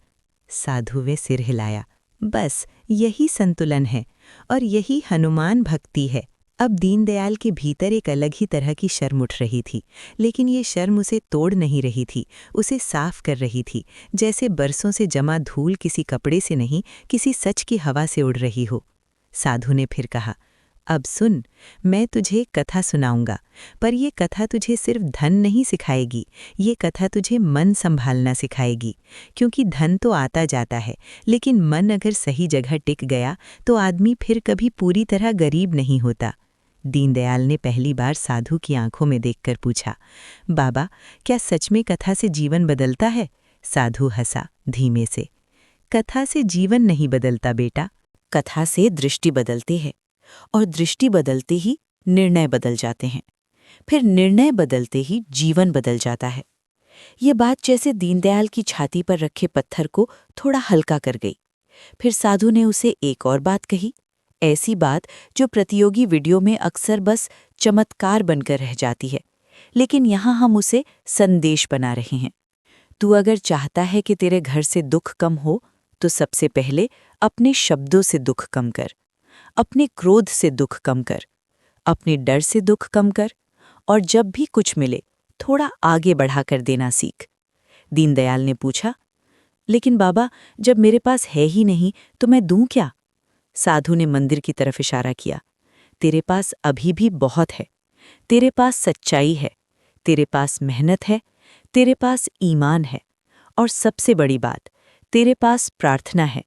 साधु वे सिर हिलाया। बस यही संतुलन है, और यही हनुमान भक्ति है। अब दीनदयाल के भीतर एक अलग ही तरह की शर्म उठ रही थी, लेकिन ये शर्म उसे तोड़ नहीं रही थी, उसे साफ कर रही थी, जैसे बरसों से जमा धूल किसी कपड़े से नहीं, किसी सच की हवा से उड़ रही हो। साधु ने फिर कहा, अब सुन, मैं तुझे कथा सुनाऊंगा, पर ये कथा तुझे सिर्फ धन नहीं सिखाएगी, ये कथा तुझे मन संभालना सिखाएगी। क्योंकि धन तो आता जाता है, लेकिन मन अगर सही जगह टिक गया तो आदमी फिर कभी पूरी तरह गरीब नहीं होता। दीनदयाल ने पहली बार साधु की आंखों में देखकर पूछा, बाबा, क्या सच में कथा से जीवन बदलता है? साधु हंसा धीमे से। कथा से जीवन नहीं बदलता बेटा, कथा से दृष्टि बदलती है, और दृष्टि बदलते ही निर्णय बदल जाते हैं, फिर निर्णय बदलते ही जीवन बदल जाता है। ये बात जैसे दीनदयाल की छाती पर रखे पत्थर को थोड़ा हल्का कर गई। फिर साधु ने उसे एक और बात कही, ऐसी बात जो प्रतियोगी वीडियो में अक्सर बस चमत्कार बनकर रह जाती है, लेकिन यहाँ हम उसे संदेश बना रहे हैं। तू अगर चाहता है कि तेरे घर से दुख कम हो, तो सबसे पहले अपने शब्दों से दुख कम कर, अपने क्रोध से दुख कम कर, अपने डर से दुख कम कर, और जब भी कुछ मिले थोड़ा आगे बढ़ाकर देना सीख। दीनदयाल ने पूछा, लेकिन बाबा, जब मेरे पास है ही नहीं तो मैं दूं क्या? साधु ने मंदिर की तरफ इशारा किया, तेरे पास अभी भी बहुत है। तेरे पास सच्चाई है, तेरे पास मेहनत है, तेरे पास ईमान है, और सबसे बड़ी बात, तेरे पास प्रार्थना है।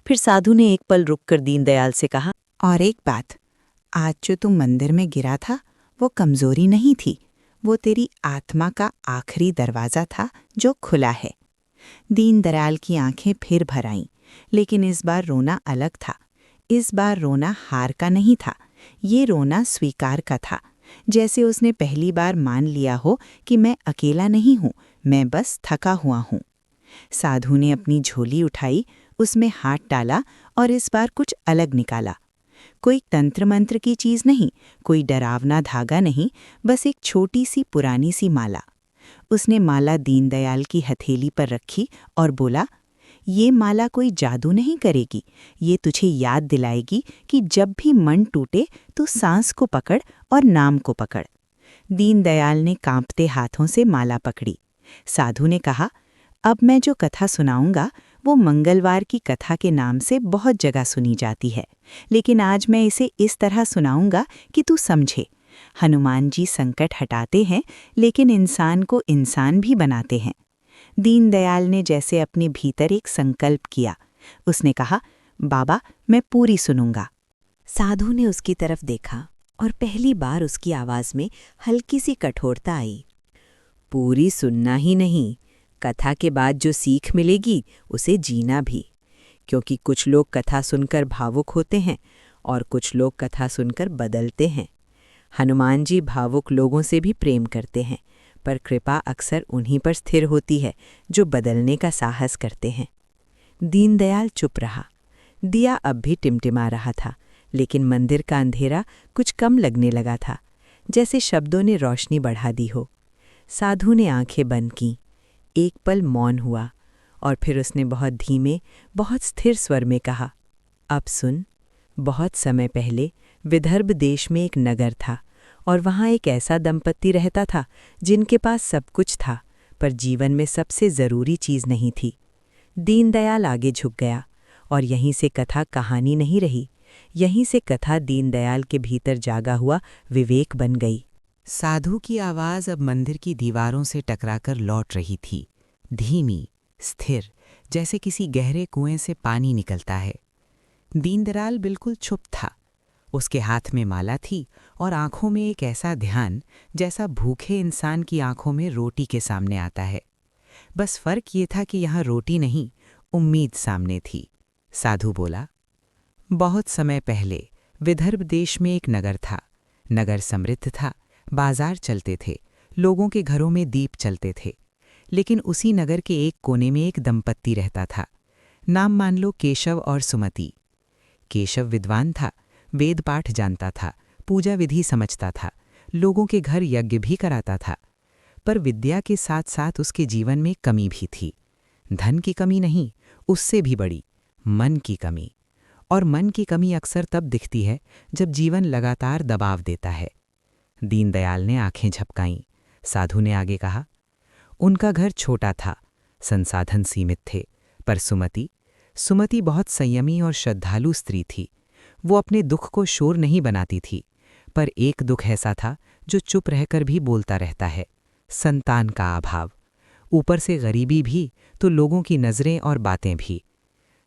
फिर साधु ने एक पल रुककर दीनदयाल से कहा, और एक बात, आज जो तुम मंदिर में गिरा था वो कमजोरी नहीं थी, वो तेरी आत्मा का आखिरी दरवाज़ा था जो खुला है। दीनदयाल की आंखें फिर भर आईं, लेकिन इस बार रोना अलग था। इस बार रोना हार का नहीं था, ये रोना स्वीकार का था, जैसे उसने पहली बार मान लिया हो कि मैं अकेला नहीं हूँ, मैं बस थका हुआ हूँ। साधु ने अपनी झोली उठाई, उसमें हाथ डाला और इस बार कुछ अलग निकाला। कोई तंत्र मंत्र की चीज़ नहीं, कोई डरावना धागा नहीं, बस एक छोटी सी पुरानी सी माला। उसने माला दीनदयाल की हथेली पर रखी और बोला, ये माला कोई जादू नहीं करेगी, ये तुझे याद दिलाएगी कि जब भी मन टूटे तो सांस को पकड़ और नाम को पकड़। दीनदयाल ने कांपते हाथों से माला पकड़ी। साधु ने कहा, अब मैं जो कथा सुनाऊंगा वो मंगलवार की कथा के नाम से बहुत जगह सुनी जाती है, लेकिन आज मैं इसे इस तरह सुनाऊंगा कि तू समझे। हनुमान जी संकट हटाते हैं, लेकिन इंसान को इंसान भी बनाते हैं। दीनदयाल ने जैसे अपने भीतर एक संकल्प किया। उसने कहा, बाबा मैं पूरी सुनूंगा। साधु ने उसकी तरफ देखा और पहली बार उसकी आवाज में हल्की सी कठोरता आई। पूरी सुनना ही नहीं, कथा के बाद जो सीख मिलेगी उसे जीना भी, क्योंकि कुछ लोग कथा सुनकर भावुक होते हैं और कुछ लोग कथा सुनकर बदलते हैं। हनुमान जी भावुक लोगों से भी प्रेम करते हैं, पर कृपा अक्सर उन्हीं पर स्थिर होती है जो बदलने का साहस करते हैं। दीनदयाल चुप रहा। दिया अब भी टिमटिमा रहा था, लेकिन मंदिर का अंधेरा कुछ कम लगने लगा था, जैसे शब्दों ने रोशनी बढ़ा दी हो। साधु ने आंखें बंद कीं। एक पल मौन हुआ और फिर उसने बहुत धीमे, बहुत स्थिर स्वर में कहा, अब सुन। बहुत समय पहले विदर्भ देश में एक नगर था और वहाँ एक ऐसा दंपत्ति रहता था जिनके पास सब कुछ था, पर जीवन में सबसे ज़रूरी चीज़ नहीं थी। दीनदयाल आगे झुक गया और यहीं से कथा कहानी नहीं रही, यहीं से कथा दीनदयाल के भीतर जागा हुआ विवेक बन गई। साधु की आवाज़ अब मंदिर की दीवारों से टकराकर लौट रही थी, धीमी, स्थिर, जैसे किसी गहरे कुएं से पानी निकलता है। दीनदयाल बिल्कुल चुप था। उसके हाथ में माला थी और आंखों में एक ऐसा ध्यान जैसा भूखे इंसान की आंखों में रोटी के सामने आता है। बस फर्क ये था कि यहाँ रोटी नहीं, उम्मीद सामने थी। साधु बोला, बहुत समय पहले विदर्भ देश में एक नगर था। नगर समृद्ध था, बाजार चलते थे, लोगों के घरों में दीप चलते थे। लेकिन उसी नगर के एक कोने में एक दंपत्ति रहता था। नाम मान लो केशव और सुमति। केशव विद्वान था, वेद पाठ जानता था, पूजा विधि समझता था, लोगों के घर यज्ञ भी कराता था। पर विद्या के साथ साथ उसके जीवन में कमी भी थी। धन की कमी नहीं, उससे भी बड़ी, मन की कमी। और मन की कमी अक्सर तब दिखती है जब जीवन लगातार दबाव देता है। दीनदयाल ने आंखें झपकाईं। साधु ने आगे कहा, उनका घर छोटा था, संसाधन सीमित थे, पर सुमति बहुत संयमी और श्रद्धालु स्त्री थी। वो अपने दुख को शोर नहीं बनाती थी, पर एक दुख ऐसा था जो चुप रहकर भी बोलता रहता है, संतान का अभाव। ऊपर से गरीबी भी तो लोगों की नज़रें और बातें भी।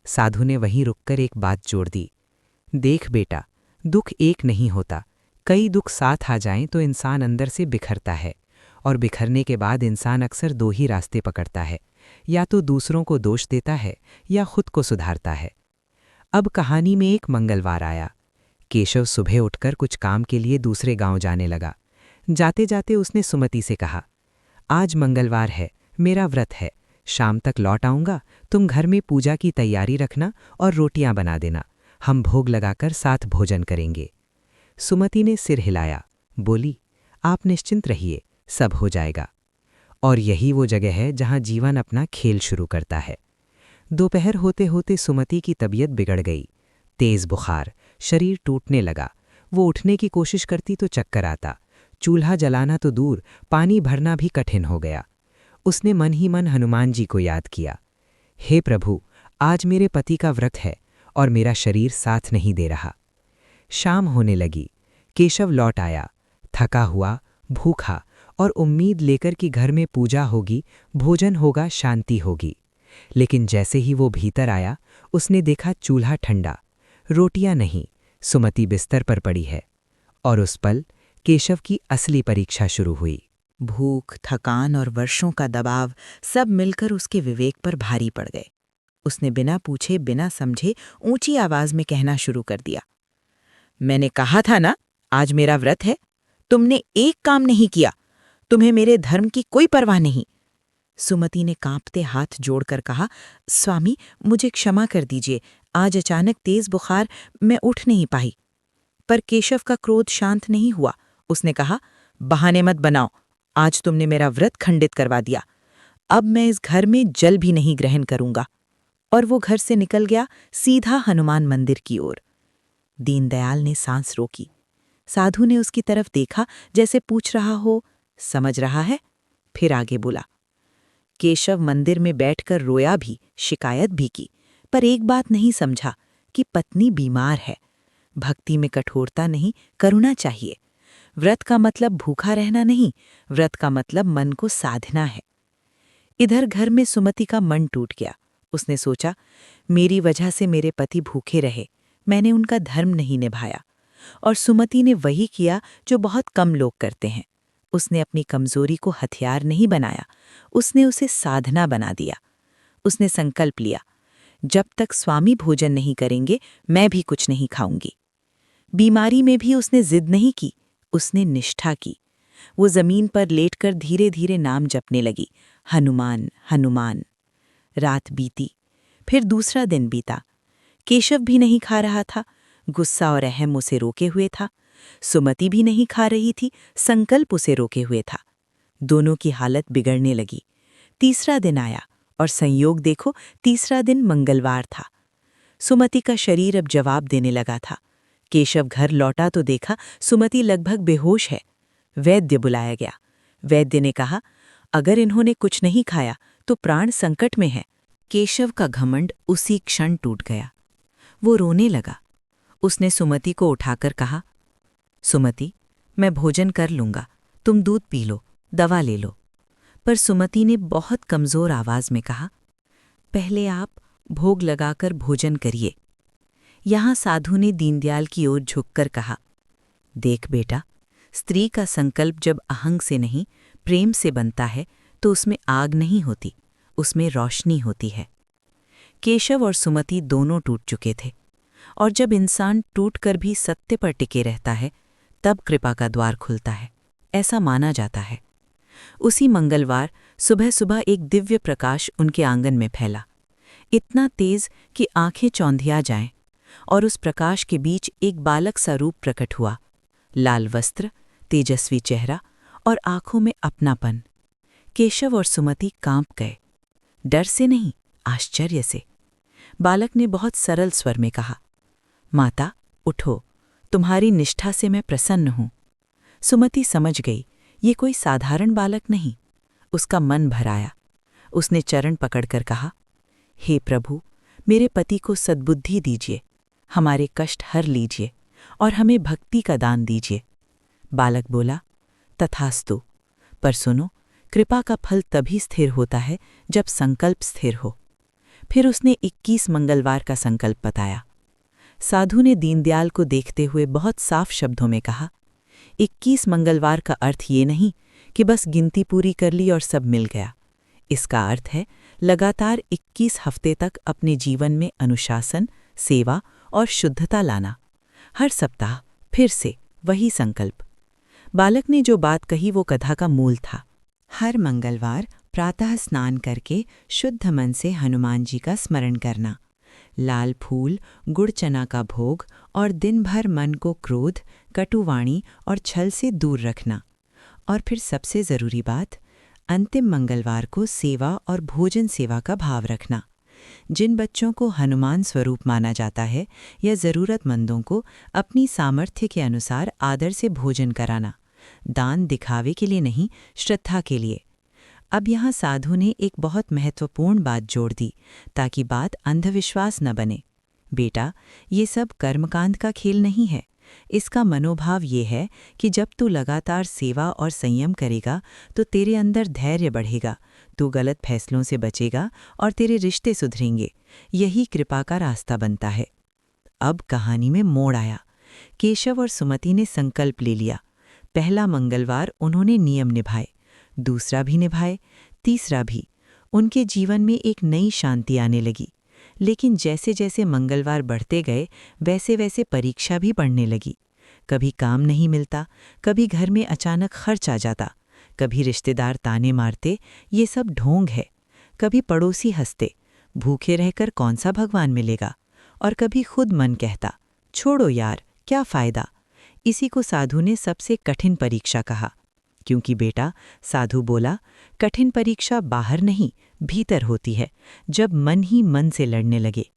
साधु ने वहीं रुककर एक बात जोड़ दी, देख बेटा, दुख एक नहीं होता, कई दुख साथ आ जाएं तो इंसान अंदर से बिखरता है, और बिखरने के बाद इंसान अक्सर दो ही रास्ते पकड़ता है, या तो दूसरों को दोष देता है या खुद को सुधारता है। अब कहानी में एक मंगलवार आया। केशव सुबह उठकर कुछ काम के लिए दूसरे गांव जाने लगा। जाते जाते उसने सुमति से कहा, आज मंगलवार है, मेरा व्रत है, शाम तक लौट आऊंगा, तुम घर में पूजा की तैयारी रखना और रोटियां बना देना, हम भोग लगाकर साथ भोजन करेंगे। सुमति ने सिर हिलाया, बोली, आप निश्चिंत रहिए, सब हो जाएगा। और यही वो जगह है जहां जीवन अपना खेल शुरू करता है। दोपहर होते होते सुमति की तबीयत बिगड़ गई। तेज बुखार, शरीर टूटने लगा। वो उठने की कोशिश करती तो चक्कर आता, चूल्हा जलाना तो दूर, पानी भरना भी कठिन हो गया। उसने मन ही मन हनुमान जी को याद किया, हे प्रभु, आज मेरे पति का व्रत है और मेरा शरीर साथ नहीं दे रहा। शाम होने लगी। केशव लौट आया, थका हुआ, भूखा, और उम्मीद लेकर कि घर में पूजा होगी, भोजन होगा, शांति होगी। लेकिन जैसे ही वो भीतर आया, उसने देखा चूल्हा ठंडा, रोटियां नहीं, सुमति बिस्तर पर पड़ी है। और उस पल केशव की असली परीक्षा शुरू हुई। भूख, थकान और वर्षों का दबाव सब मिलकर उसके विवेक पर भारी पड़ गए। उसने बिना पूछे, बिना समझे ऊंची आवाज में कहना शुरू कर दिया, मैंने कहा था ना, आज मेरा व्रत है। तुमने एक काम नहीं किया। तुम्हें मेरे धर्म की कोई परवाह नहीं। सुमति ने कांपते हाथ जोड़कर कहा, स्वामी, मुझे क्षमा कर दीजिए, आज अचानक तेज बुखार, मैं उठ नहीं पाई। पर केशव का क्रोध शांत नहीं हुआ। उसने कहा, बहाने मत बनाओ, आज तुमने मेरा व्रत खंडित करवा दिया। अब मैं इस घर में जल भी नहीं ग्रहण करूंगा। और वो घर से निकल गया सीधा हनुमान मंदिर की ओर। दीनदयाल ने सांस रोकी। साधु ने उसकी तरफ देखा, जैसे पूछ रहा हो, समझ रहा है? फिर आगे बोला। केशव मंदिर में बैठकर रोया भी, शिकायत भी की, पर एक बात नहीं समझा कि पत्नी बीमार है। भक्ति में कठोरता नहीं, करुणा चाहिए। व्रत का मतलब भूखा रहना नहीं, व्रत का मतलब मन को साधना है। इधर घर में सुमति का मन टूट गया। उसने सोचा, मेरी वजह से मेरे पति भूखे रहे, मैंने उनका धर्म नहीं निभाया। और सुमति ने वही किया जो बहुत कम लोग करते हैं। उसने अपनी कमजोरी को हथियार नहीं बनाया, उसने उसे साधना बना दिया। उसने संकल्प लिया, जब तक स्वामी भोजन नहीं करेंगे मैं भी कुछ नहीं खाऊंगी। बीमारी में भी उसने जिद नहीं की, उसने निष्ठा की। वो जमीन पर लेटकर धीरे धीरे नाम जपने लगी, हनुमान हनुमान। रात बीती, फिर दूसरा दिन बीता। केशव भी नहीं खा रहा था, गुस्सा और अहम उसे रोके हुए था। सुमति भी नहीं खा रही थी, संकल्प उसे रोके हुए था। दोनों की हालत बिगड़ने लगी। तीसरा दिन आया और संयोग देखो, तीसरा दिन मंगलवार था। सुमति का शरीर अब जवाब देने लगा था। केशव घर लौटा तो देखा सुमति लगभग बेहोश है। वैद्य बुलाया गया। वैद्य ने कहा, अगर इन्होंने कुछ नहीं खाया तो प्राण संकट में है। केशव का घमंड उसी क्षण टूट गया। वो रोने लगा। उसने सुमति को उठाकर कहा, सुमति, मैं भोजन कर लूंगा, तुम दूध पी लो, दवा ले लो। पर सुमति ने बहुत कमजोर आवाज में कहा, पहले आप भोग लगाकर भोजन करिए। यहां साधु ने दीनदयाल की ओर झुककर कहा, देख बेटा, स्त्री का संकल्प जब अहंग से नहीं प्रेम से बनता है तो उसमें आग नहीं होती, उसमें रोशनी होती है। केशव और सुमति दोनों टूट चुके थे, और जब इंसान टूटकर भी सत्य पर टिके रहता है तब कृपा का द्वार खुलता है, ऐसा माना जाता है। उसी मंगलवार सुबह सुबह एक दिव्य प्रकाश उनके आंगन में फैला, इतना तेज कि आंखें चौंधिया जाएं, और उस प्रकाश के बीच एक बालक सा रूप प्रकट हुआ। लाल वस्त्र, तेजस्वी चेहरा और आंखों में अपनापन। केशव और सुमति कांप गए, डर से नहीं, आश्चर्य से। बालक ने बहुत सरल स्वर में कहा, माता उठो, तुम्हारी निष्ठा से मैं प्रसन्न हूं। सुमति समझ गई, ये कोई साधारण बालक नहीं। उसका मन भर आया। उसने चरण पकड़कर कहा, हे प्रभु, मेरे पति को सद्बुद्धि दीजिए, हमारे कष्ट हर लीजिए और हमें भक्ति का दान दीजिए। बालक बोला, तथास्तु। पर सुनो, कृपा का फल तभी स्थिर होता है जब संकल्प स्थिर हो। फिर उसने 21 मंगलवार का संकल्प बताया। साधु ने दीनदयाल को देखते हुए बहुत साफ शब्दों में कहा, 21 मंगलवार का अर्थ ये नहीं कि बस गिनती पूरी कर ली और सब मिल गया। इसका अर्थ है लगातार 21 हफ्ते तक अपने जीवन में अनुशासन, सेवा और शुद्धता लाना। हर सप्ताह फिर से वही संकल्प। बालक ने जो बात कही वो कथा का मूल था। हर मंगलवार प्रातः स्नान करके शुद्ध मन से हनुमान जी का स्मरण करना, लाल फूल, गुड़ चना का भोग और दिन भर मन को क्रोध, कटुवाणी और छल से दूर रखना। और फिर सबसे ज़रूरी बात, अंतिम मंगलवार को सेवा और भोजन सेवा का भाव रखना। जिन बच्चों को हनुमान स्वरूप माना जाता है या ज़रूरतमंदों को अपनी सामर्थ्य के अनुसार आदर से भोजन कराना। दान दिखावे के लिए नहीं, श्रद्धा के लिए। अब यहाँ साधु ने एक बहुत महत्वपूर्ण बात जोड़ दी ताकि बात अंधविश्वास न बने। बेटा, ये सब कर्मकांड का खेल नहीं है। इसका मनोभाव ये है कि जब तू लगातार सेवा और संयम करेगा तो तेरे अंदर धैर्य बढ़ेगा, तू गलत फैसलों से बचेगा और तेरे रिश्ते सुधरेंगे। यही कृपा का रास्ता बनता है। अब कहानी में मोड़ आया। केशव और सुमति ने संकल्प ले लिया। पहला मंगलवार उन्होंने नियम निभाए, दूसरा भी निभाए, तीसरा भी। उनके जीवन में एक नई शांति आने लगी। लेकिन जैसे जैसे मंगलवार बढ़ते गए वैसे वैसे परीक्षा भी बढ़ने लगी। कभी काम नहीं मिलता, कभी घर में अचानक खर्च आ जाता, कभी रिश्तेदार ताने मारते, ये सब ढोंग है। कभी पड़ोसी हंसते, भूखे रहकर कौन सा भगवान मिलेगा। और कभी खुद मन कहता, छोड़ो यार, क्या फ़ायदा। इसी को साधु ने सबसे कठिन परीक्षा कहा। क्योंकि बेटा, साधु बोला, कठिन परीक्षा बाहर नहीं, भीतर होती है, जब मन ही मन से लड़ने लगे।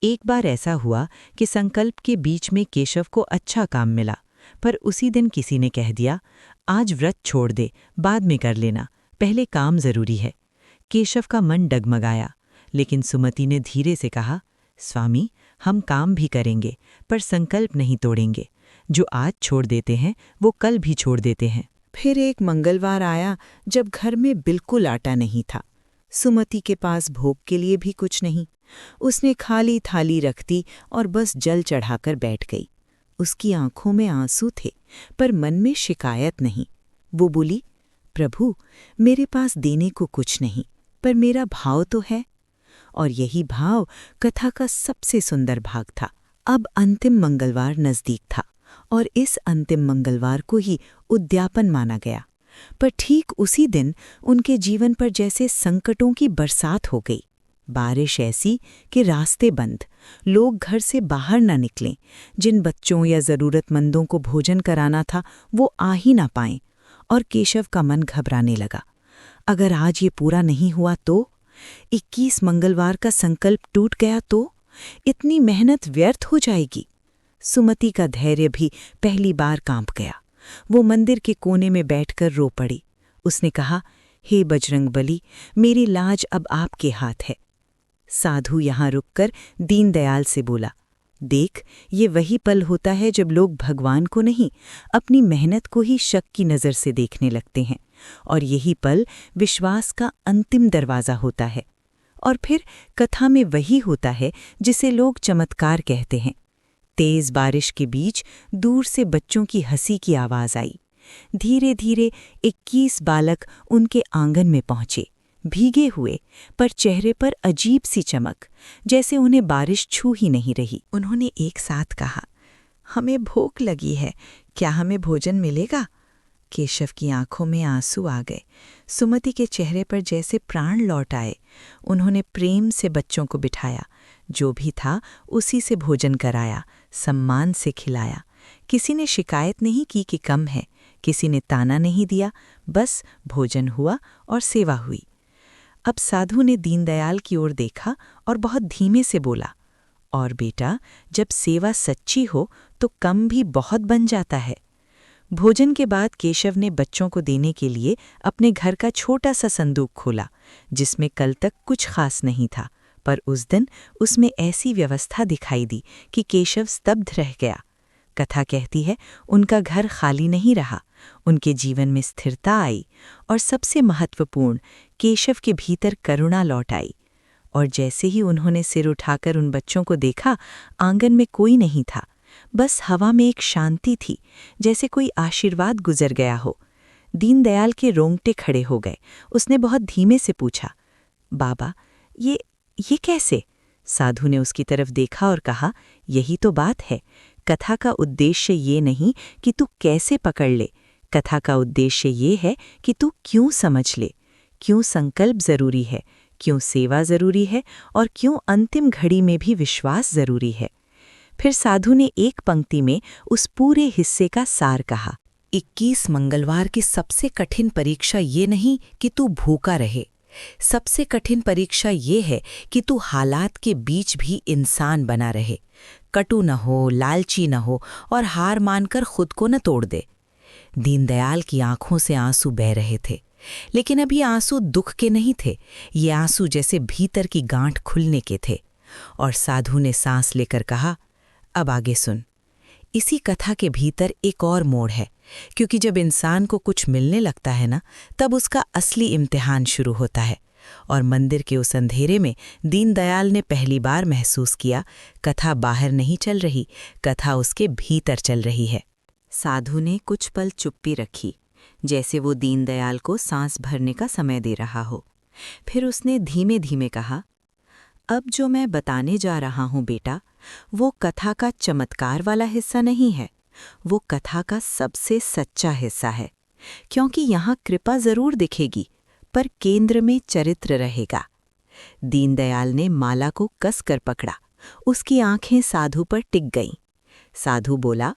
एक बार ऐसा हुआ कि संकल्प के बीच में केशव को अच्छा काम मिला, पर उसी दिन किसी ने कह दिया, आज व्रत छोड़ दे, बाद में कर लेना, पहले काम जरूरी है। केशव का मन डगमगाया, लेकिन सुमति ने धीरे से कहा, स्वामी, हम काम भी करेंगे, पर संकल्प नहीं तोड़ेंगे। जो आज छोड़ देते हैं वो कल भी छोड़ देते हैं। फिर एक मंगलवार आया जब घर में बिल्कुल आटा नहीं था। सुमति के पास भोग के लिए भी कुछ नहीं। उसने खाली थाली रख दी और बस जल चढ़ाकर बैठ गई। उसकी आंखों में आंसू थे, पर मन में शिकायत नहीं। वो बोली, प्रभु, मेरे पास देने को कुछ नहीं, पर मेरा भाव तो है। और यही भाव कथा का सबसे सुंदर भाग था। अब अंतिम मंगलवार नजदीक था और इस अंतिम मंगलवार को ही उद्यापन माना गया। पर ठीक उसी दिन उनके जीवन पर जैसे संकटों की बरसात हो गई। बारिश ऐसी कि रास्ते बंद, लोग घर से बाहर न निकलें। जिन बच्चों या ज़रूरतमंदों को भोजन कराना था वो आ ही ना पाएं। और केशव का मन घबराने लगा। अगर आज ये पूरा नहीं हुआ तो? 21 मंगलवार का संकल्प टूट गया तो? इतनी मेहनत व्यर्थ हो जाएगी। सुमति का धैर्य भी पहली बार कांप गया। वो मंदिर के कोने में बैठकर रो पड़ी। उसने कहा, हे बजरंगबली, मेरी लाज अब आपके हाथ है। साधु यहाँ रुककर दीनदयाल से बोला, देख, ये वही पल होता है जब लोग भगवान को नहीं, अपनी मेहनत को ही शक की नज़र से देखने लगते हैं। और यही पल विश्वास का अंतिम दरवाज़ा होता है। और फिर कथा में वही होता है जिसे लोग चमत्कार कहते हैं। तेज बारिश के बीच दूर से बच्चों की हंसी की आवाज़ आई। धीरे धीरे 21 बालक उनके आंगन में पहुंचे, भीगे हुए, पर चेहरे पर अजीब सी चमक, जैसे उन्हें बारिश छू ही नहीं रही। उन्होंने एक साथ कहा, हमें भूख लगी है, क्या हमें भोजन मिलेगा? केशव की आंखों में आंसू आ गए। सुमति के चेहरे पर जैसे प्राण लौट आए। उन्होंने प्रेम से बच्चों को बिठाया, जो भी था उसी से भोजन कराया, सम्मान से खिलाया। किसी ने शिकायत नहीं की कि कम है, किसी ने ताना नहीं दिया, बस भोजन हुआ और सेवा हुई। अब साधु ने दीनदयाल की ओर देखा और बहुत धीमे से बोला, और बेटा, जब सेवा सच्ची हो तो कम भी बहुत बन जाता है। भोजन के बाद केशव ने बच्चों को देने के लिए अपने घर का छोटा सा संदूक खोला, जिसमें कल तक कुछ खास नहीं था, पर उस दिन उसमें ऐसी व्यवस्था दिखाई दी कि केशव स्तब्ध रह गया। कथा कहती है, उनका घर खाली नहीं रहा, उनके जीवन में स्थिरता आई, और सबसे महत्वपूर्ण, केशव के भीतर करुणा लौट आई। और जैसे ही उन्होंने सिर उठाकर उन बच्चों को देखा, आंगन में कोई नहीं था, बस हवा में एक शांति थी, जैसे कोई आशीर्वाद गुजर गया हो। दीनदयाल के रोंगटे खड़े हो गए। उसने बहुत धीमे से पूछा, बाबा, ये कैसे? साधु ने उसकी तरफ देखा और कहा, यही तो बात है। कथा का उद्देश्य ये नहीं कि तू कैसे पकड़ ले, कथा का उद्देश्य ये है कि तू क्यों समझ ले, क्यों संकल्प जरूरी है, क्यों सेवा जरूरी है, और क्यों अंतिम घड़ी में भी विश्वास जरूरी है। फिर साधु ने एक पंक्ति में उस पूरे हिस्से का सार कहा, 21 मंगलवार की सबसे कठिन परीक्षा ये नहीं कि तू भूखा रहे, सबसे कठिन परीक्षा ये है कि तू हालात के बीच भी इंसान बना रहे, कटु न हो, लालची न हो, और हार मानकर खुद को न तोड़ दे। दीनदयाल की आंखों से आंसू बह रहे थे, लेकिन अब ये आंसू दुख के नहीं थे, ये आंसू जैसे भीतर की गांठ खुलने के थे। और साधु ने सांस लेकर कहा, अब आगे सुन। इसी कथा के भीतर एक और मोड़ है, क्योंकि जब इंसान को कुछ मिलने लगता है ना, तब उसका असली इम्तिहान शुरू होता है। और मंदिर के उस अंधेरे में दीनदयाल ने पहली बार महसूस किया, कथा बाहर नहीं चल रही, कथा उसके भीतर चल रही है। साधु ने कुछ पल चुप्पी रखी, जैसे वो दीनदयाल को सांस भरने का समय दे रहा हो। फिर उसने धीमे धीमे कहा, अब जो मैं बताने जा रहा हूँ बेटा, वो कथा का चमत्कार वाला हिस्सा नहीं है, वो कथा का सबसे सच्चा हिस्सा है। क्योंकि यहाँ कृपा जरूर दिखेगी, पर केंद्र में चरित्र रहेगा। दीनदयाल ने माला को कसकर पकड़ा, उसकी आंखें साधु पर टिक गईं। साधु बोला,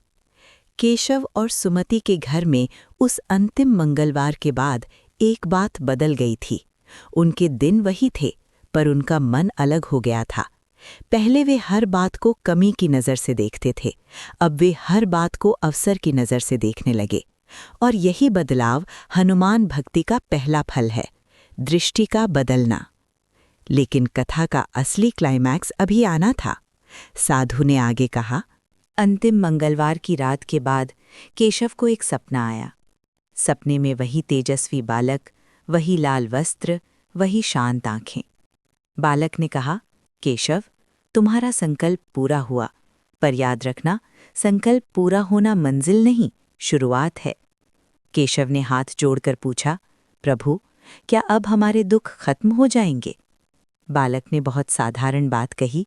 केशव और सुमति के घर में उस अंतिम मंगलवार के बाद एक बात बदल गई थी। उनके दिन वही थे, पर उनका मन अलग हो गया था। पहले वे हर बात को कमी की नज़र से देखते थे, अब वे हर बात को अवसर की नज़र से देखने लगे। और यही बदलाव हनुमान भक्ति का पहला फल है, दृष्टि का बदलना। लेकिन कथा का असली क्लाइमैक्स अभी आना था। साधु ने आगे कहा, अंतिम मंगलवार की रात के बाद केशव को एक सपना आया। सपने में वही तेजस्वी बालक, वही लाल वस्त्र, वही शांत आंखें। बालक ने कहा, केशव, तुम्हारा संकल्प पूरा हुआ, पर याद रखना, संकल्प पूरा होना मंजिल नहीं, शुरुआत है। केशव ने हाथ जोड़कर पूछा, प्रभु, क्या अब हमारे दुख खत्म हो जाएंगे? बालक ने बहुत साधारण बात कही,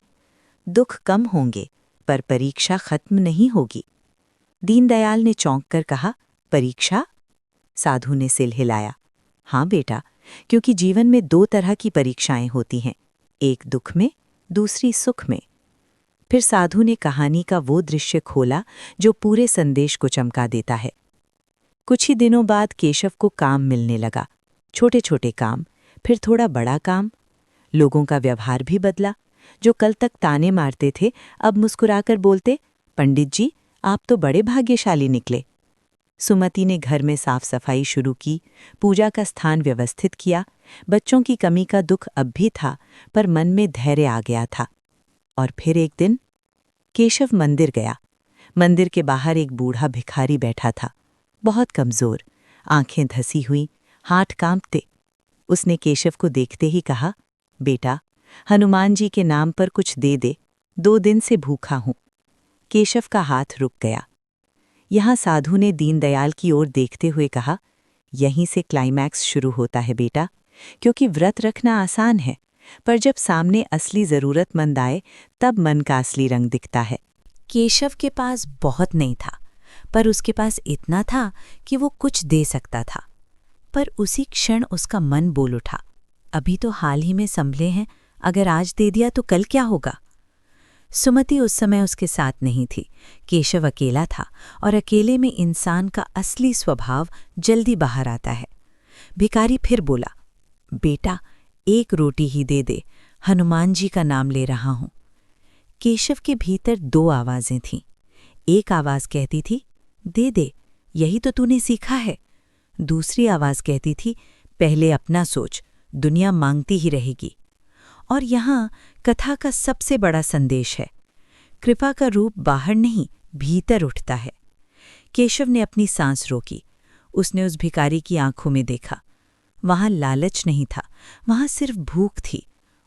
दुख कम होंगे, पर परीक्षा खत्म नहीं होगी। दीनदयाल ने चौंक कर कहा, परीक्षा? साधु ने सिर हिलाया, हाँ बेटा, क्योंकि जीवन में दो तरह की परीक्षाएं होती हैं, एक दुख में, दूसरी सुख में। फिर साधु ने कहानी का वो दृश्य खोला जो पूरे संदेश को चमका देता है। कुछ ही दिनों बाद केशव को काम मिलने लगा, छोटे छोटे काम, फिर थोड़ा बड़ा काम। लोगों का व्यवहार भी बदला। जो कल तक ताने मारते थे, अब मुस्कुराकर बोलते, पंडित जी, आप तो बड़े भाग्यशाली निकले। सुमति ने घर में साफ सफाई शुरू की, पूजा का स्थान व्यवस्थित किया। बच्चों की कमी का दुख अब भी था, पर मन में धैर्य आ गया था। और फिर एक दिन केशव मंदिर गया। मंदिर के बाहर एक बूढ़ा भिखारी बैठा था, बहुत कमजोर, आंखें धसी हुई, हाथ कांपते। उसने केशव को देखते ही कहा, बेटा, हनुमान जी के नाम पर कुछ दे दे, 2 दिन से भूखा हूं। केशव का हाथ रुक गया। यहाँ साधु ने दीनदयाल की ओर देखते हुए कहा, यहीं से क्लाइमैक्स शुरू होता है बेटा, क्योंकि व्रत रखना आसान है, पर जब सामने असली ज़रूरतमंद आए तब मन का असली रंग दिखता है। केशव के पास बहुत नहीं था, पर उसके पास इतना था कि वो कुछ दे सकता था। पर उसी क्षण उसका मन बोल उठा, अभी तो हाल ही में संभले हैं, अगर आज दे दिया तो कल क्या होगा? सुमति उस समय उसके साथ नहीं थी। केशव अकेला था, और अकेले में इंसान का असली स्वभाव जल्दी बाहर आता है। भिखारी फिर बोला, बेटा, 1 रोटी ही दे दे, हनुमान जी का नाम ले रहा हूं। केशव के भीतर 2 आवाज़ें थीं। एक आवाज़ कहती थी, दे दे, यही तो तूने सीखा है। दूसरी आवाज़ कहती थी, पहले अपना सोच, दुनिया मांगती ही रहेगी। और यहाँ कथा का सबसे बड़ा संदेश है, कृपा का रूप बाहर नहीं, भीतर उठता है। केशव ने अपनी सांस रोकी। उसने उस भिखारी की आंखों में देखा। वहाँ लालच नहीं था, वहाँ सिर्फ भूख थी,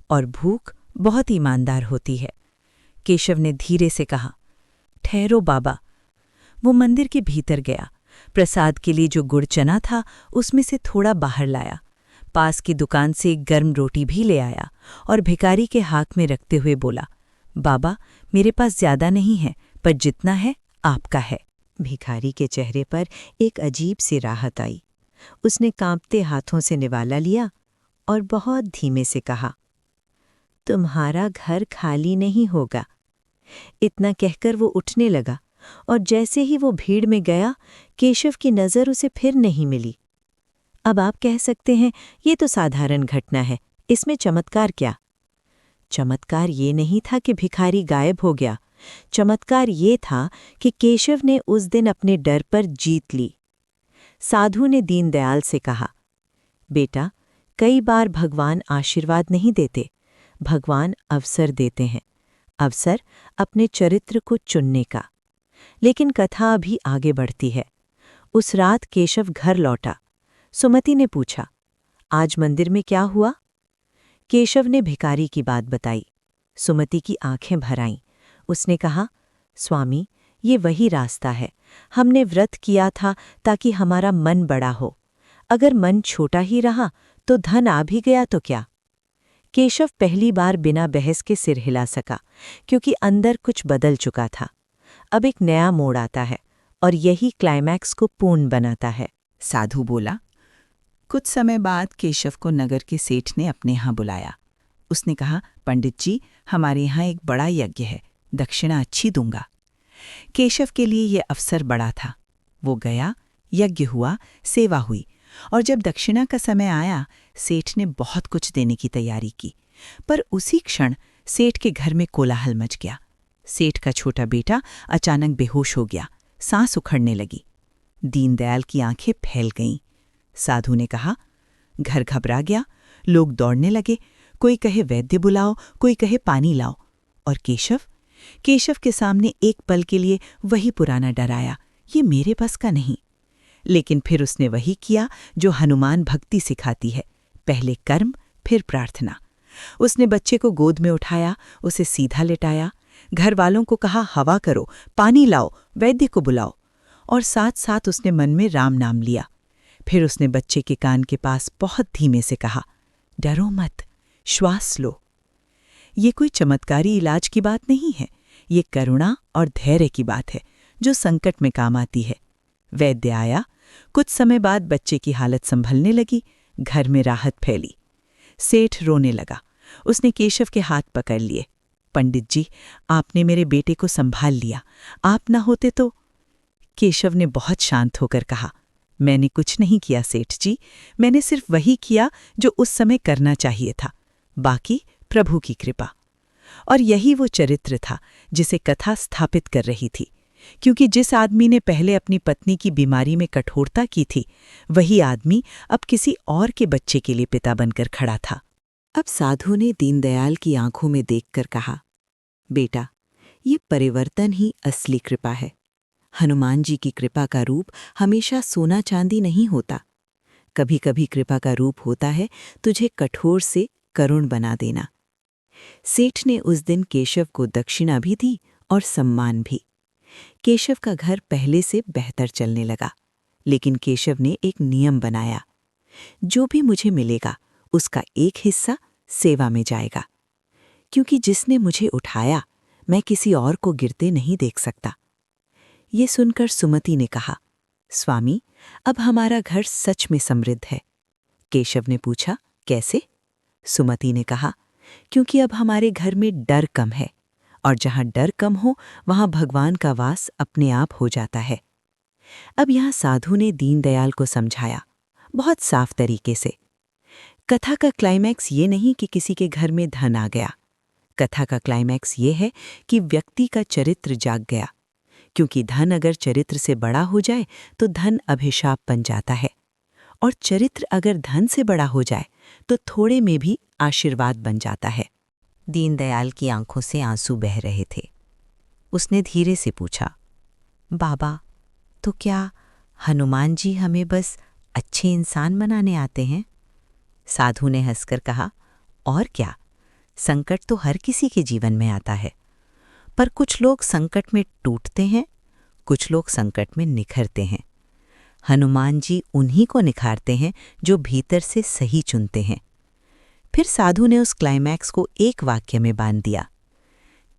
और भूख बहुत ईमानदार होती है। केशव ने धीरे से कहा, ठहरो बाबा। वो मंदिर के भीतर गया। प्रसाद के लिए जो गुड़ चना था, उसमें से थोड़ा बाहर लाया। पास की दुकान से एक गर्म रोटी भी ले आया और भिखारी के हाथ में रखते हुए बोला, बाबा, मेरे पास ज्यादा नहीं है, पर जितना है आपका है। भिखारी के चेहरे पर एक अजीब सी राहत आई। उसने कांपते हाथों से निवाला लिया और बहुत धीमे से कहा, तुम्हारा घर खाली नहीं होगा। इतना कहकर वो उठने लगा, और जैसे ही वो भीड़ में गया, केशव की नज़र उसे फिर नहीं मिली। अब आप कह सकते हैं, ये तो साधारण घटना है, इसमें चमत्कार क्या? चमत्कार ये नहीं था कि भिखारी गायब हो गया। चमत्कार ये था कि केशव ने उस दिन अपने डर पर जीत ली। साधु ने दीनदयाल से कहा, बेटा, कई बार भगवान आशीर्वाद नहीं देते, भगवान अवसर देते हैं, अवसर अपने चरित्र को चुनने का। लेकिन कथा अभी आगे बढ़ती है। उस रात केशव घर लौटा। सुमति ने पूछा, आज मंदिर में क्या हुआ? केशव ने भिखारी की बात बताई। सुमति की आंखें भर आईं। उसने कहा, स्वामी, ये वही रास्ता है। हमने व्रत किया था ताकि हमारा मन बड़ा हो। अगर मन छोटा ही रहा तो धन आ भी गया तो क्या? केशव पहली बार बिना बहस के सिर हिला सका, क्योंकि अंदर कुछ बदल चुका था। अब एक नया मोड़ आता है, और यही क्लाइमैक्स को पूर्ण बनाता है। साधु बोला। कुछ समय बाद केशव को नगर के सेठ ने अपने यहाँ बुलाया। उसने कहा, पंडित जी, हमारे यहाँ एक बड़ा यज्ञ है, दक्षिणा अच्छी दूंगा। केशव के लिए ये अवसर बड़ा था। वो गया, यज्ञ हुआ, सेवा हुई, और जब दक्षिणा का समय आया, सेठ ने बहुत कुछ देने की तैयारी की। पर उसी क्षण सेठ के घर में कोलाहल मच गया। सेठ का छोटा बेटा अचानक बेहोश हो गया, सांस उखड़ने लगी। दीनदयाल की आंखें फैल गईं। साधु ने कहा, घर घबरा गया, लोग दौड़ने लगे, कोई कहे वैद्य बुलाओ, कोई कहे पानी लाओ। और केशव के सामने एक पल के लिए वही पुराना डर आया, ये मेरे बस का नहीं। लेकिन फिर उसने वही किया जो हनुमान भक्ति सिखाती है, पहले कर्म फिर प्रार्थना। उसने बच्चे को गोद में उठाया, उसे सीधा लिटाया, घर वालों को कहा हवा करो, पानी लाओ, वैद्य को बुलाओ, और साथ साथ उसने मन में राम नाम लिया। फिर उसने बच्चे के कान के पास बहुत धीमे से कहा, डरो मत, श्वास लो। ये कोई चमत्कारी इलाज की बात नहीं है, ये करुणा और धैर्य की बात है जो संकट में काम आती है। वैद्य आया, कुछ समय बाद बच्चे की हालत संभलने लगी, घर में राहत फैली। सेठ रोने लगा, उसने केशव के हाथ पकड़ लिए। पंडित जी, आपने मेरे बेटे को संभाल लिया, आप ना होते तो। केशव ने बहुत शांत होकर कहा, मैंने कुछ नहीं किया सेठ जी, मैंने सिर्फ वही किया जो उस समय करना चाहिए था, बाकी प्रभु की कृपा। और यही वो चरित्र था जिसे कथा स्थापित कर रही थी, क्योंकि जिस आदमी ने पहले अपनी पत्नी की बीमारी में कठोरता की थी, वही आदमी अब किसी और के बच्चे के लिए पिता बनकर खड़ा था। अब साधु ने दीनदयाल की आंखों में देखकर कहा, बेटा, ये परिवर्तन ही असली कृपा है। हनुमान जी की कृपा का रूप हमेशा सोना चांदी नहीं होता। कभी कभी कृपा का रूप होता है तुझे कठोर से करुण बना देना। सेठ ने उस दिन केशव को दक्षिणा भी दी और सम्मान भी। केशव का घर पहले से बेहतर चलने लगा, लेकिन केशव ने एक नियम बनाया, जो भी मुझे मिलेगा उसका एक हिस्सा सेवा में जाएगा, क्योंकि जिसने मुझे उठाया मैं किसी और को गिरते नहीं देख सकता। ये सुनकर सुमति ने कहा, स्वामी, अब हमारा घर सच में समृद्ध है। केशव ने पूछा, कैसे? सुमति ने कहा, क्योंकि अब हमारे घर में डर कम है, और जहाँ डर कम हो वहाँ भगवान का वास अपने आप हो जाता है। अब यहाँ साधु ने दीनदयाल को समझाया, बहुत साफ तरीके से। कथा का क्लाइमैक्स ये नहीं कि किसी के घर में धन आ गया। कथा का क्लाइमैक्स ये है कि व्यक्ति का चरित्र जाग गया, क्योंकि धन अगर चरित्र से बड़ा हो जाए तो धन अभिशाप बन जाता है, और चरित्र अगर धन से बड़ा हो जाए तो थोड़े में भी आशीर्वाद बन जाता है। दीनदयाल की आंखों से आंसू बह रहे थे। उसने धीरे से पूछा, बाबा, तो क्या हनुमान जी हमें बस अच्छे इंसान बनाने आते हैं? साधु ने हंसकर कहा, और क्या, संकट तो हर किसी के जीवन में आता है, पर कुछ लोग संकट में टूटते हैं, कुछ लोग संकट में निखरते हैं। हनुमान जी उन्हीं को निखारते हैं जो भीतर से सही चुनते हैं। फिर साधु ने उस क्लाइमैक्स को एक वाक्य में बांध दिया,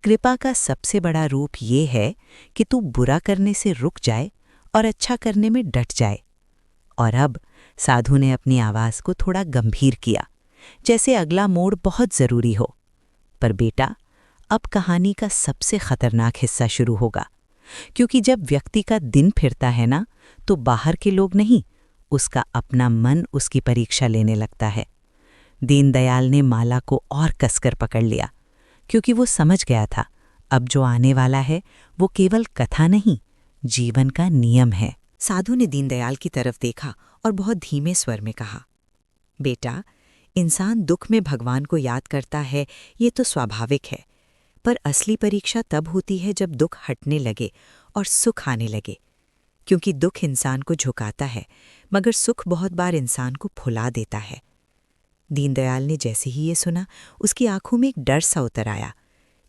कृपा का सबसे बड़ा रूप ये है कि तू बुरा करने से रुक जाए और अच्छा करने में डट जाए। और अब साधु ने अपनी आवाज को थोड़ा गंभीर किया, जैसे अगला मोड़ बहुत जरूरी हो। पर बेटा, अब कहानी का सबसे खतरनाक हिस्सा शुरू होगा, क्योंकि जब व्यक्ति का दिन फिरता है ना, तो बाहर के लोग नहीं, उसका अपना मन उसकी परीक्षा लेने लगता है। दीनदयाल ने माला को और कसकर पकड़ लिया, क्योंकि वो समझ गया था अब जो आने वाला है वो केवल कथा नहीं, जीवन का नियम है। साधु ने दीनदयाल की तरफ देखा और बहुत धीमे स्वर में कहा, बेटा, इंसान दुख में भगवान को याद करता है, ये तो स्वाभाविक है, पर असली परीक्षा तब होती है जब दुख हटने लगे और सुख आने लगे, क्योंकि दुख इंसान को झुकाता है, मगर सुख बहुत बार इंसान को फुला देता है। दीनदयाल ने जैसे ही ये सुना, उसकी आंखों में एक डर सा उतर आया,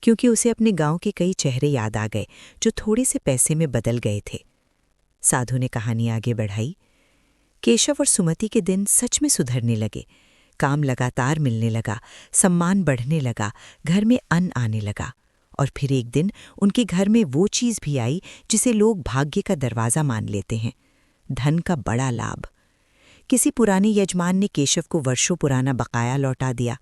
क्योंकि उसे अपने गांव के कई चेहरे याद आ गए जो थोड़े से पैसे में बदल गए थे। साधु ने कहानी आगे बढ़ाई, केशव और सुमति के दिन सच में सुधरने लगे, काम लगातार मिलने लगा, सम्मान बढ़ने लगा, घर में अन्न आने लगा, और फिर एक दिन उनके घर में वो चीज़ भी आई जिसे लोग भाग्य का दरवाज़ा मान लेते हैं, धन का बड़ा लाभ। किसी पुराने यजमान ने केशव को वर्षों पुराना बकाया लौटा दिया,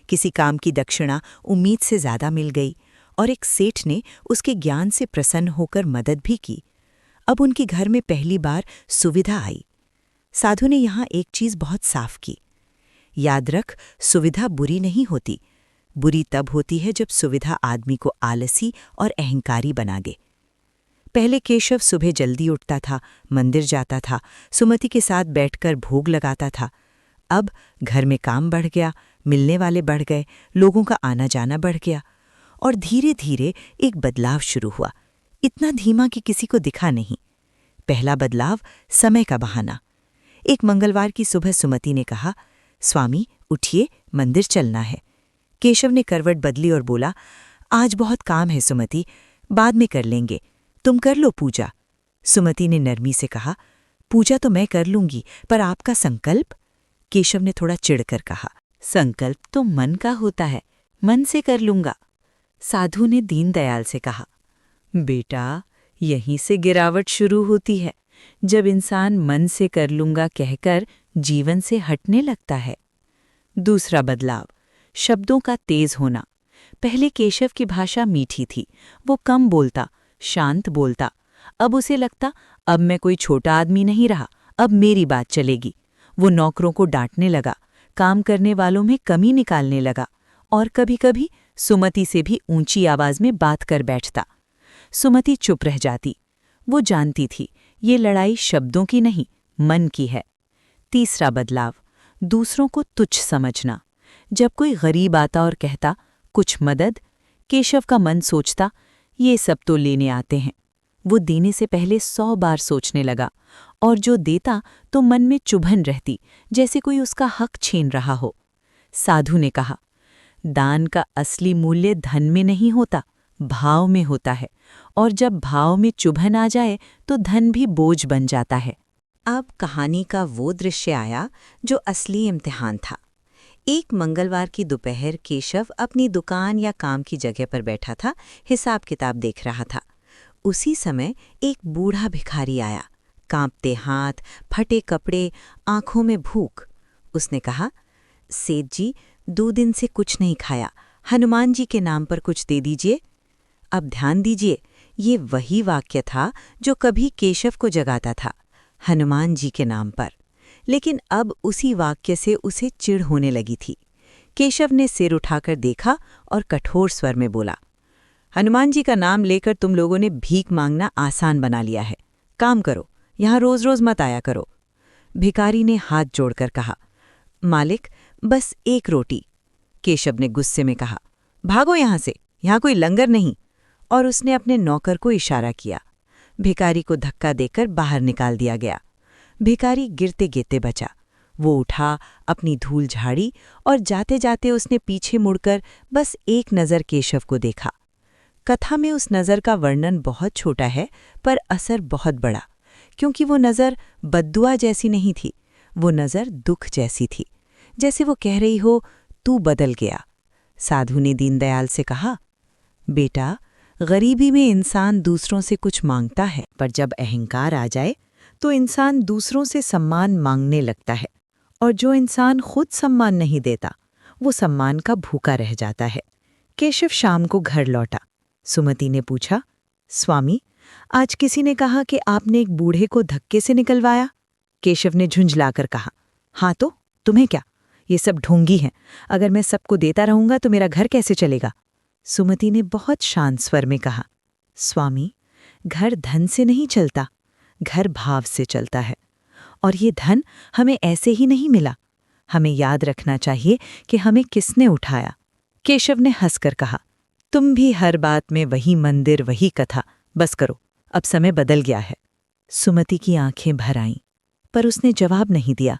किसी काम की दक्षिणा उम्मीद से ज़्यादा मिल गई, और एक सेठ ने उसके ज्ञान से प्रसन्न होकर मदद भी की। अब उनके घर में पहली बार सुविधा आई। साधु ने यहाँ एक चीज़ बहुत साफ की। याद रख, सुविधा बुरी नहीं होती। बुरी तब होती है जब सुविधा आदमी को आलसी और अहंकारी बना दे। पहले केशव सुबह जल्दी उठता था, मंदिर जाता था, सुमति के साथ बैठकर भोग लगाता था। अब घर में काम बढ़ गया, मिलने वाले बढ़ गए, लोगों का आना जाना बढ़ गया और धीरे धीरे एक बदलाव शुरू हुआ, इतना धीमा कि किसी को दिखा नहीं। पहला बदलाव, समय का बहाना। एक मंगलवार की सुबह सुमति ने कहा, स्वामी उठिए, मंदिर चलना है। केशव ने करवट बदली और बोला, आज बहुत काम है सुमति, बाद में कर लेंगे, तुम कर लो पूजा। सुमति ने नरमी से कहा, पूजा तो मैं कर लूंगी, पर आपका संकल्प? केशव ने थोड़ा चिढ़कर कहा, संकल्प तो मन का होता है, मन से कर लूंगा। साधु ने दीनदयाल से कहा, बेटा यहीं से गिरावट शुरू होती है, जब इंसान मन से कर लूंगा कहकर जीवन से हटने लगता है। दूसरा बदलाव, शब्दों का तेज होना। पहले केशव की भाषा मीठी थी, वो कम बोलता, शांत बोलता। अब उसे लगता, अब मैं कोई छोटा आदमी नहीं रहा, अब मेरी बात चलेगी। वो नौकरों को डांटने लगा, काम करने वालों में कमी निकालने लगा और कभी-कभी सुमति से भी ऊंची आवाज में बात कर बैठता। सुमति चुप रह जाती। वो जानती थी ये लड़ाई शब्दों की नहीं, मन की है। तीसरा बदलाव, दूसरों को तुच्छ समझना। जब कोई गरीब आता और कहता, कुछ मदद, केशव का मन सोचता, ये सब तो लेने आते हैं। वो देने से पहले 100 बार सोचने लगा और जो देता तो मन में चुभन रहती, जैसे कोई उसका हक छीन रहा हो। साधु ने कहा, दान का असली मूल्य धन में नहीं होता, भाव में होता है, और जब भाव में चुभन आ जाए तो धन भी बोझ बन जाता है। अब कहानी का वो दृश्य आया जो असली इम्तिहान था। एक मंगलवार की दोपहर केशव अपनी दुकान या काम की जगह पर बैठा था, हिसाब किताब देख रहा था। उसी समय एक बूढ़ा भिखारी आया, कांपते हाथ, फटे कपड़े, आंखों में भूख। उसने कहा, सेठ जी 2 दिन से कुछ नहीं खाया, हनुमान जी के नाम पर कुछ दे दीजिए। अब ध्यान दीजिए, ये वही वाक्य था जो कभी केशव को जगाता था, हनुमान जी के नाम पर। लेकिन अब उसी वाक्य से उसे चिढ़ होने लगी थी। केशव ने सिर उठाकर देखा और कठोर स्वर में बोला, हनुमान जी का नाम लेकर तुम लोगों ने भीख मांगना आसान बना लिया है। काम करो, यहाँ रोज रोज मत आया करो। भिखारी ने हाथ जोड़कर कहा, मालिक बस 1 रोटी। केशव ने गुस्से में कहा, भागो यहाँ से, यहाँ कोई लंगर नहीं। और उसने अपने नौकर को इशारा किया। भिखारी को धक्का देकर बाहर निकाल दिया गया। भिखारी गिरते गिरते बचा। वो उठा, अपनी धूल झाड़ी और जाते जाते उसने पीछे मुड़कर बस एक नज़र केशव को देखा। कथा में उस नज़र का वर्णन बहुत छोटा है, पर असर बहुत बड़ा, क्योंकि वो नज़र बद्दुआ जैसी नहीं थी, वो नज़र दुख जैसी थी, जैसे वो कह रही हो, तू बदल गया। साधु ने दीनदयाल से कहा, बेटा गरीबी में इंसान दूसरों से कुछ मांगता है, पर जब अहंकार आ जाए तो इंसान दूसरों से सम्मान मांगने लगता है, और जो इंसान खुद सम्मान नहीं देता वो सम्मान का भूखा रह जाता है। केशव शाम को घर लौटा। सुमति ने पूछा, स्वामी आज किसी ने कहा कि आपने एक बूढ़े को धक्के से निकलवाया। केशव ने झुंझलाकर कहा, हाँ तो तुम्हें क्या, ये सब ढोंगी हैं, अगर मैं सबको देता रहूंगा तो मेरा घर कैसे चलेगा। सुमति ने बहुत शांत स्वर में कहा, स्वामी घर धन से नहीं चलता, घर भाव से चलता है, और ये धन हमें ऐसे ही नहीं मिला। हमें याद रखना चाहिए कि हमें किसने उठाया। केशव ने हंसकर कहा, तुम भी हर बात में वही मंदिर वही कथा, बस करो, अब समय बदल गया है। सुमति की आंखें भर आईं, पर उसने जवाब नहीं दिया,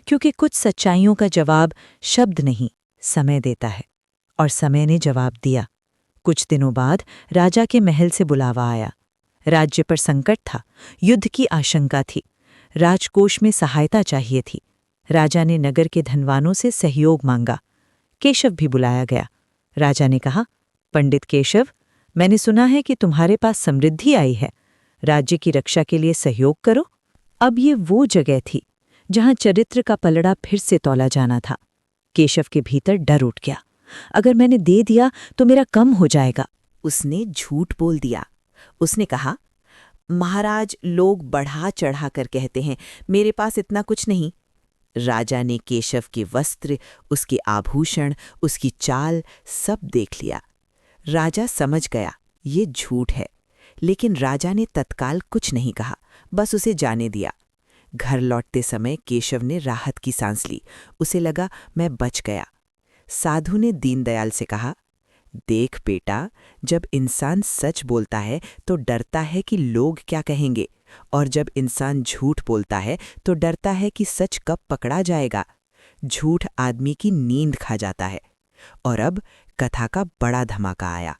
क्योंकि कुछ सच्चाइयों का जवाब शब्द नहीं, समय देता है। और समय ने जवाब दिया। कुछ दिनों बाद राजा के महल से बुलावा आया। राज्य पर संकट था, युद्ध की आशंका थी, राजकोष में सहायता चाहिए थी। राजा ने नगर के धनवानों से सहयोग मांगा। केशव भी बुलाया गया। राजा ने कहा, पंडित केशव, मैंने सुना है कि तुम्हारे पास समृद्धि आई है, राज्य की रक्षा के लिए सहयोग करो। अब ये वो जगह थी जहां चरित्र का पलड़ा फिर से तौला जाना था। केशव के भीतर डर उठ गया, अगर मैंने दे दिया तो मेरा कम हो जाएगा। उसने झूठ बोल दिया। उसने कहा, महाराज, लोग बढ़ा चढ़ा कर कहते हैं, मेरे पास इतना कुछ नहीं। राजा ने केशव के वस्त्र, उसके आभूषण, उसकी चाल सब देख लिया। राजा समझ गया ये झूठ है, लेकिन राजा ने तत्काल कुछ नहीं कहा, बस उसे जाने दिया। घर लौटते समय केशव ने राहत की सांस ली। उसे लगा, मैं बच गया। साधु ने दीनदयाल से कहा, देख बेटा, जब इंसान सच बोलता है तो डरता है कि लोग क्या कहेंगे, और जब इंसान झूठ बोलता है तो डरता है कि सच कब पकड़ा जाएगा। झूठ आदमी की नींद खा जाता है। और अब कथा का बड़ा धमाका आया।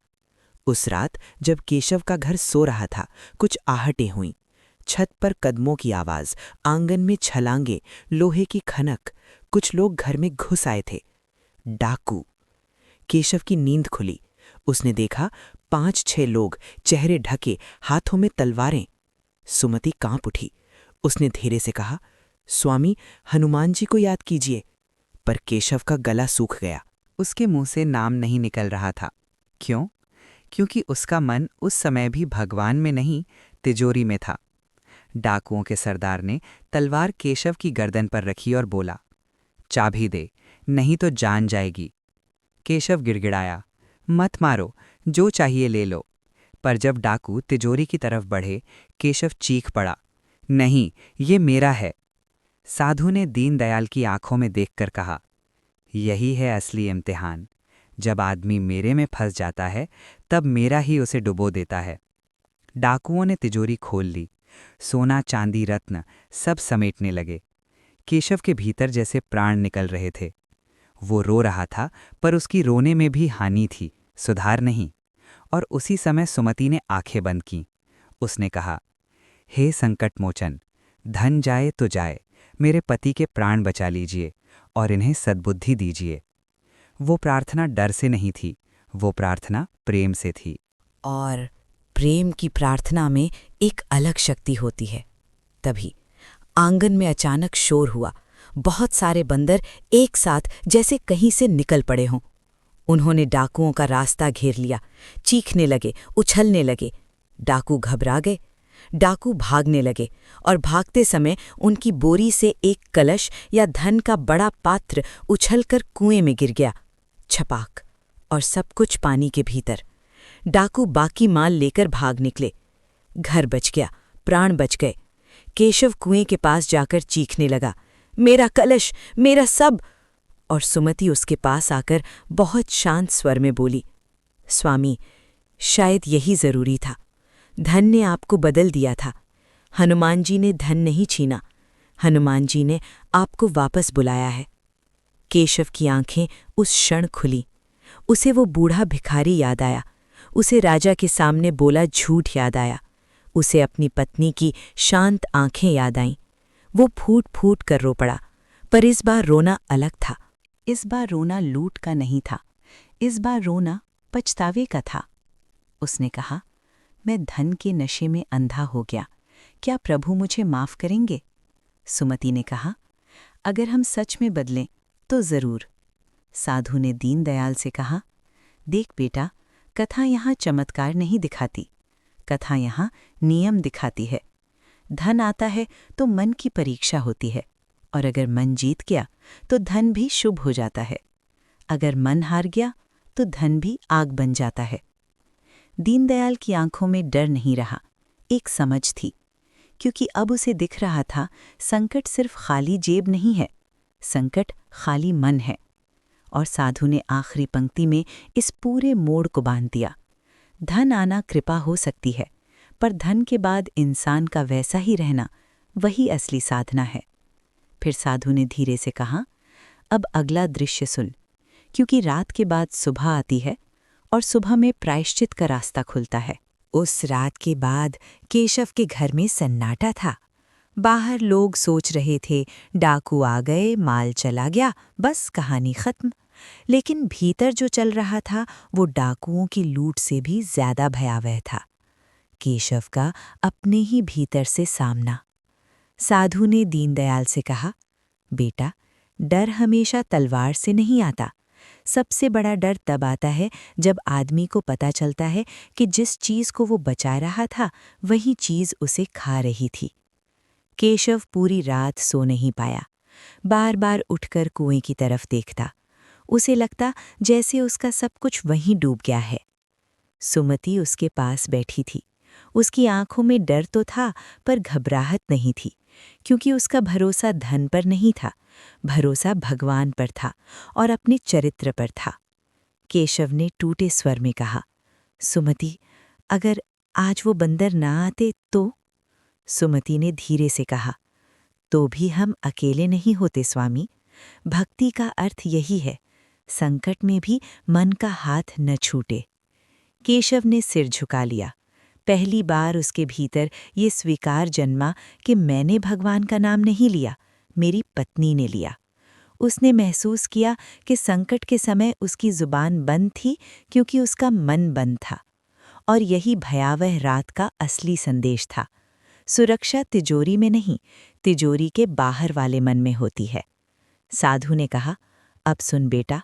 उस रात जब केशव का घर सो रहा था, कुछ आहटें हुईं। छत पर कदमों की आवाज, आंगन में छलांगे, लोहे की खनक। कुछ लोग घर में घुस आए थे। डाकू। केशव की नींद खुली। उसने देखा 5-6 लोग, चेहरे ढके, हाथों में तलवारें। सुमति कांप उठी। उसने धीरे से कहा, स्वामी, हनुमान जी को याद कीजिए। पर केशव का गला सूख गया। उसके मुंह से नाम नहीं निकल रहा था। क्यों? क्योंकि उसका मन उस समय भी भगवान में नहीं, तिजोरी में था। डाकुओं के सरदार ने तलवार केशव की गर्दन पर रखी और बोला, चाबी दे, नहीं तो जान जाएगी। केशव गिड़गिड़ाया, मत मारो, जो चाहिए ले लो। पर जब डाकू तिजोरी की तरफ बढ़े, केशव चीख पड़ा, नहीं, ये मेरा है। साधु ने दीनदयाल की आंखों में देखकर कहा, यही है असली इम्तिहान। जब आदमी मेरे में फंस जाता है, तब मेरा ही उसे डुबो देता है। डाकुओं ने तिजोरी खोल ली। सोना, चांदी, रत्न सब समेटने लगे। केशव के भीतर जैसे प्राण निकल रहे थे। वो रो रहा था, पर उसकी रोने में भी हानि थी, सुधार नहीं। और उसी समय सुमति ने आंखें बंद कीं। उसने कहा, हे संकट मोचन, धन जाए तो जाए, मेरे पति के प्राण बचा लीजिए और इन्हें सद्बुद्धि दीजिए। वो प्रार्थना डर से नहीं थी, वो प्रार्थना प्रेम से थी। और प्रेम की प्रार्थना में एक अलग शक्ति होती है। तभी आंगन में अचानक शोर हुआ। बहुत सारे बंदर एक साथ जैसे कहीं से निकल पड़े हों। उन्होंने डाकुओं का रास्ता घेर लिया, चीखने लगे, उछलने लगे। डाकू घबरा गए। डाकू भागने लगे और भागते समय उनकी बोरी से एक कलश या धन का बड़ा पात्र उछलकर कुएं में गिर गया। छपाक, और सब कुछ पानी के भीतर। डाकू बाकी माल लेकर भाग निकले। घर बच गया, प्राण बच गए। केशव कुएं के पास जाकर चीखने लगा, मेरा कलश, मेरा सब। और सुमति उसके पास आकर बहुत शांत स्वर में बोली, स्वामी, शायद यही जरूरी था। धन ने आपको बदल दिया था। हनुमान जी ने धन नहीं छीना, हनुमान जी ने आपको वापस बुलाया है। केशव की आंखें उस क्षण खुली। उसे वो बूढ़ा भिखारी याद आया। उसे राजा के सामने बोला झूठ याद आया। उसे अपनी पत्नी की शांत आंखें याद आईं। वो फूट फूट कर रो पड़ा। पर इस बार रोना अलग था। इस बार रोना लूट का नहीं था। इस बार रोना पछतावे का था। उसने कहा, मैं धन के नशे में अंधा हो गया, क्या प्रभु मुझे माफ करेंगे? सुमति ने कहा, अगर हम सच में बदलें तो जरूर। साधु ने दीनदयाल से कहा, देख बेटा, कथा यहाँ चमत्कार नहीं दिखाती, कथा यहाँ नियम दिखाती है। धन आता है तो मन की परीक्षा होती है, और अगर मन जीत गया तो धन भी शुभ हो जाता है। अगर मन हार गया तो धन भी आग बन जाता है। दीनदयाल की आंखों में डर नहीं रहा, एक समझ थी, क्योंकि अब उसे दिख रहा था संकट सिर्फ खाली जेब नहीं है, संकट खाली मन है। और साधु ने आखिरी पंक्ति में इस पूरे मोड़ को बांध दिया। धन आना कृपा हो सकती है, पर धन के बाद इंसान का वैसा ही रहना वही असली साधना है। फिर साधु ने धीरे से कहा, अब अगला दृश्य सुन, क्योंकि रात के बाद सुबह आती है और सुबह में प्रायश्चित का रास्ता खुलता है। उस रात के बाद केशव के घर में सन्नाटा था। बाहर लोग सोच रहे थे डाकू आ गए, माल चला गया, बस कहानी खत्म। लेकिन भीतर जो चल रहा था वो डाकुओं की लूट से भी ज्यादा भयावह था। केशव का अपने ही भीतर से सामना। साधु ने दीनदयाल से कहा, बेटा, डर हमेशा तलवार से नहीं आता, सबसे बड़ा डर तब आता है जब आदमी को पता चलता है कि जिस चीज़ को वो बचा रहा था वही चीज़ उसे खा रही थी। केशव पूरी रात सो नहीं पाया। बार बार उठकर कुएं की तरफ देखता। उसे लगता जैसे उसका सब कुछ वहीं डूब गया है। सुमति उसके पास बैठी थी। उसकी आंखों में डर तो था पर घबराहट नहीं थी, क्योंकि उसका भरोसा धन पर नहीं था, भरोसा भगवान पर था और अपने चरित्र पर था। केशव ने टूटे स्वर में कहा, सुमति, अगर आज वो बंदर ना आते तो? सुमति ने धीरे से कहा, तो भी हम अकेले नहीं होते स्वामी। भक्ति का अर्थ यही है, संकट में भी मन का हाथ न छूटे। केशव ने सिर झुका लिया। पहली बार उसके भीतर ये स्वीकार जन्मा कि मैंने भगवान का नाम नहीं लिया, मेरी पत्नी ने लिया। उसने महसूस किया कि संकट के समय उसकी जुबान बंद थी क्योंकि उसका मन बंद था। और यही भयावह रात का असली संदेश था। सुरक्षा तिजोरी में नहीं, तिजोरी के बाहर वाले मन में होती है। साधु ने कहा, अब सुन बेटा।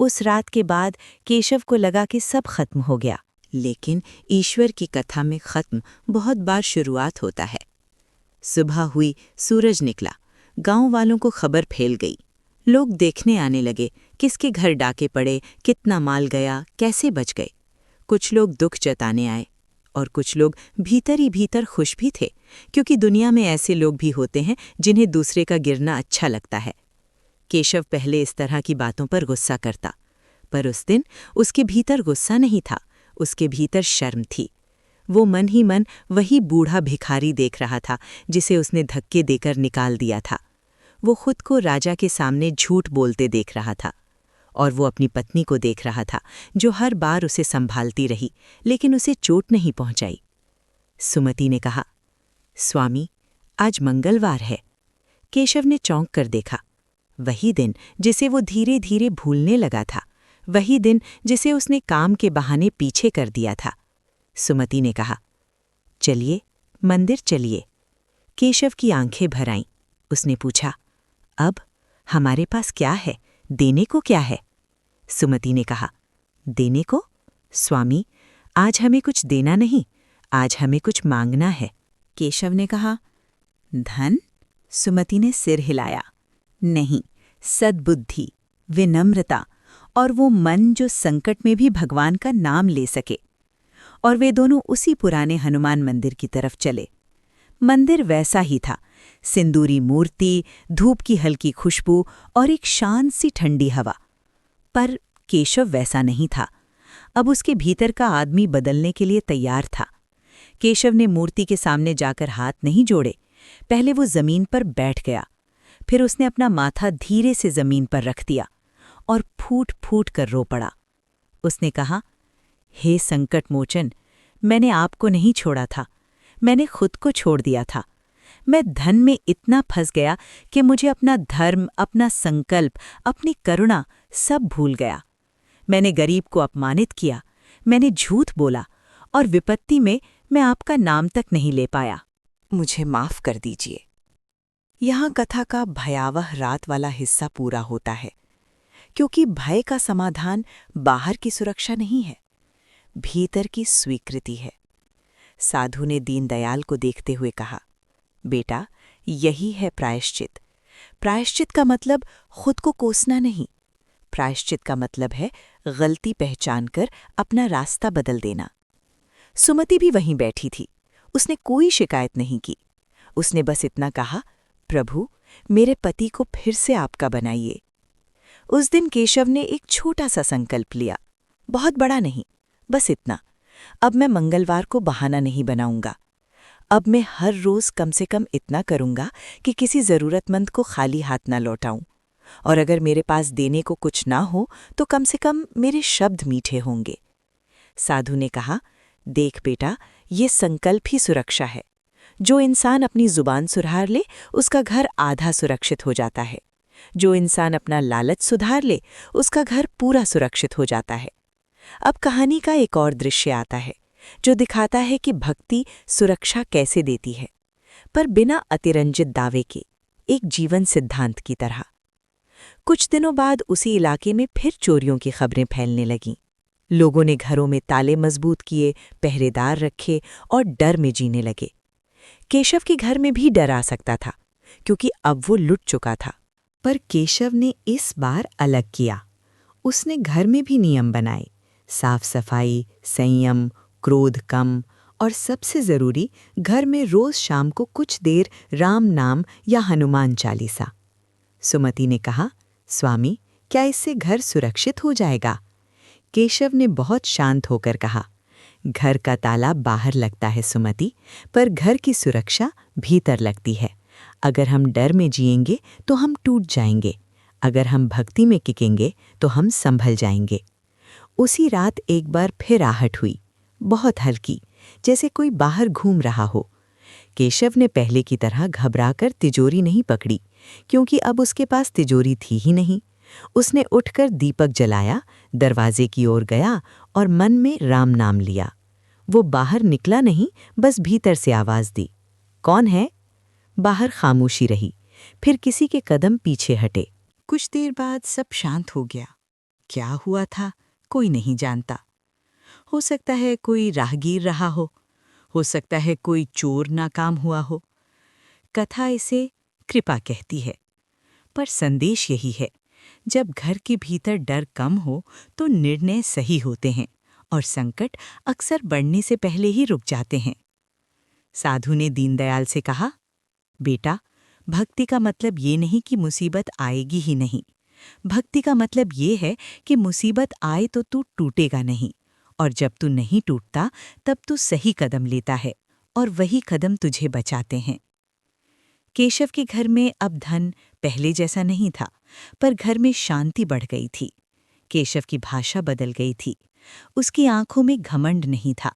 उस रात के बाद केशव को लगा कि सब खत्म हो गया। लेकिन ईश्वर की कथा में खत्म बहुत बार शुरुआत होता है। सुबह हुई, सूरज निकला, गांव वालों को खबर फैल गई। लोग देखने आने लगे, किसके घर डाके पड़े, कितना माल गया, कैसे बच गए। कुछ लोग दुख जताने आए और कुछ लोग भीतर ही भीतर खुश भी थे, क्योंकि दुनिया में ऐसे लोग भी होते हैं जिन्हें दूसरे का गिरना अच्छा लगता है। केशव पहले इस तरह की बातों पर गुस्सा करता, पर उस दिन उसके भीतर गुस्सा नहीं था, उसके भीतर शर्म थी। वो मन ही मन वही बूढ़ा भिखारी देख रहा था जिसे उसने धक्के देकर निकाल दिया था। वो खुद को राजा के सामने झूठ बोलते देख रहा था, और वो अपनी पत्नी को देख रहा था जो हर बार उसे संभालती रही लेकिन उसे चोट नहीं पहुंचाई। सुमति ने कहा, स्वामी, आज मंगलवार है। केशव ने चौंक कर देखा। वही दिन जिसे वो धीरे धीरे भूलने लगा था, वही दिन जिसे उसने काम के बहाने पीछे कर दिया था। सुमति ने कहा, चलिए, मंदिर चलिए। केशव की आंखें भर आईं। उसने पूछा, अब हमारे पास क्या है, देने को क्या है? सुमति ने कहा, देने को? स्वामी, आज हमें कुछ देना नहीं, आज हमें कुछ मांगना है। केशव ने कहा, धन? सुमति ने सिर हिलाया। नहीं, सद्बुद्धि, विनम्रता और वो मन जो संकट में भी भगवान का नाम ले सके। और वे दोनों उसी पुराने हनुमान मंदिर की तरफ चले। मंदिर वैसा ही था, सिंदूरी मूर्ति, धूप की हल्की खुशबू और एक शांत सी ठंडी हवा। पर केशव वैसा नहीं था। अब उसके भीतर का आदमी बदलने के लिए तैयार था। केशव ने मूर्ति के सामने जाकर हाथ नहीं जोड़े। पहले वो जमीन पर बैठ गया, फिर उसने अपना माथा धीरे से जमीन पर रख दिया और फूट फूट कर रो पड़ा। उसने कहा, हे संकट मोचन, मैंने आपको नहीं छोड़ा था, मैंने खुद को छोड़ दिया था। मैं धन में इतना फंस गया कि मुझे अपना धर्म, अपना संकल्प, अपनी करुणा सब भूल गया। मैंने गरीब को अपमानित किया, मैंने झूठ बोला और विपत्ति में मैं आपका नाम तक नहीं ले पाया। मुझे माफ कर दीजिए। यहाँ कथा का भयावह रात वाला हिस्सा पूरा होता है, क्योंकि भय का समाधान बाहर की सुरक्षा नहीं है, भीतर की स्वीकृति है। साधु ने दीनदयाल को देखते हुए कहा, बेटा, यही है प्रायश्चित। प्रायश्चित का मतलब खुद को कोसना नहीं, प्रायश्चित का मतलब है गलती पहचान कर अपना रास्ता बदल देना। सुमति भी वहीं बैठी थी। उसने कोई शिकायत नहीं की। उसने बस इतना कहा, प्रभु, मेरे पति को फिर से आपका बनाइए। उस दिन केशव ने एक छोटा सा संकल्प लिया, बहुत बड़ा नहीं, बस इतना, अब मैं मंगलवार को बहाना नहीं बनाऊंगा। अब मैं हर रोज कम से कम इतना करूंगा कि किसी जरूरतमंद को खाली हाथ ना लौटाऊं, और अगर मेरे पास देने को कुछ ना हो तो कम से कम मेरे शब्द मीठे होंगे। साधु ने कहा, देख बेटा, ये संकल्प ही सुरक्षा है। जो इंसान अपनी जुबान सुधार ले उसका घर आधा सुरक्षित हो जाता है। जो इंसान अपना लालच सुधार ले उसका घर पूरा सुरक्षित हो जाता है। अब कहानी का एक और दृश्य आता है जो दिखाता है कि भक्ति सुरक्षा कैसे देती है, पर बिना अतिरंजित दावे के, एक जीवन सिद्धांत की तरह। कुछ दिनों बाद उसी इलाके में फिर चोरियों की खबरें फैलने लगीं। लोगों ने घरों में ताले मजबूत किए, पहरेदार रखे और डर में जीने लगे। केशव के घर में भी डर आ सकता था, क्योंकि अब वो लुट चुका था। पर केशव ने इस बार अलग किया। उसने घर में भी नियम बनाए, साफ सफाई, संयम, क्रोध कम, और सबसे जरूरी, घर में रोज शाम को कुछ देर राम नाम या हनुमान चालीसा। सुमति ने कहा, स्वामी, क्या इससे घर सुरक्षित हो जाएगा? केशव ने बहुत शांत होकर कहा, घर का ताला बाहर लगता है सुमति, पर घर की सुरक्षा भीतर लगती है। अगर हम डर में जिएंगे तो हम टूट जाएंगे, अगर हम भक्ति में टिकेंगे तो हम संभल जाएंगे। उसी रात एक बार फिर आहट हुई, बहुत हल्की, जैसे कोई बाहर घूम रहा हो। केशव ने पहले की तरह घबराकर तिजोरी नहीं पकड़ी, क्योंकि अब उसके पास तिजोरी थी ही नहीं। उसने उठकर दीपक जलाया, दरवाजे की ओर गया और मन में राम नाम लिया। वो बाहर निकला नहीं, बस भीतर से आवाज दी, कौन है? बाहर खामोशी रही, फिर किसी के कदम पीछे हटे। कुछ देर बाद सब शांत हो गया। क्या हुआ था कोई नहीं जानता। हो सकता है कोई राहगीर रहा हो सकता है कोई चोर नाकाम हुआ हो। कथा इसे कृपा कहती है, पर संदेश यही है, जब घर के भीतर डर कम हो तो निर्णय सही होते हैं और संकट अक्सर बढ़ने से पहले ही रुक जाते हैं। साधु ने दीनदयाल से कहा, बेटा, भक्ति का मतलब ये नहीं कि मुसीबत आएगी ही नहीं। भक्ति का मतलब ये है कि मुसीबत आए तो तू टूटेगा नहीं, और जब तू नहीं टूटता तब तू सही कदम लेता है, और वही कदम तुझे बचाते हैं। केशव के घर में अब धन पहले जैसा नहीं था, पर घर में शांति बढ़ गई थी। केशव की भाषा बदल गई थी। उसकी आंखों में घमंड नहीं था,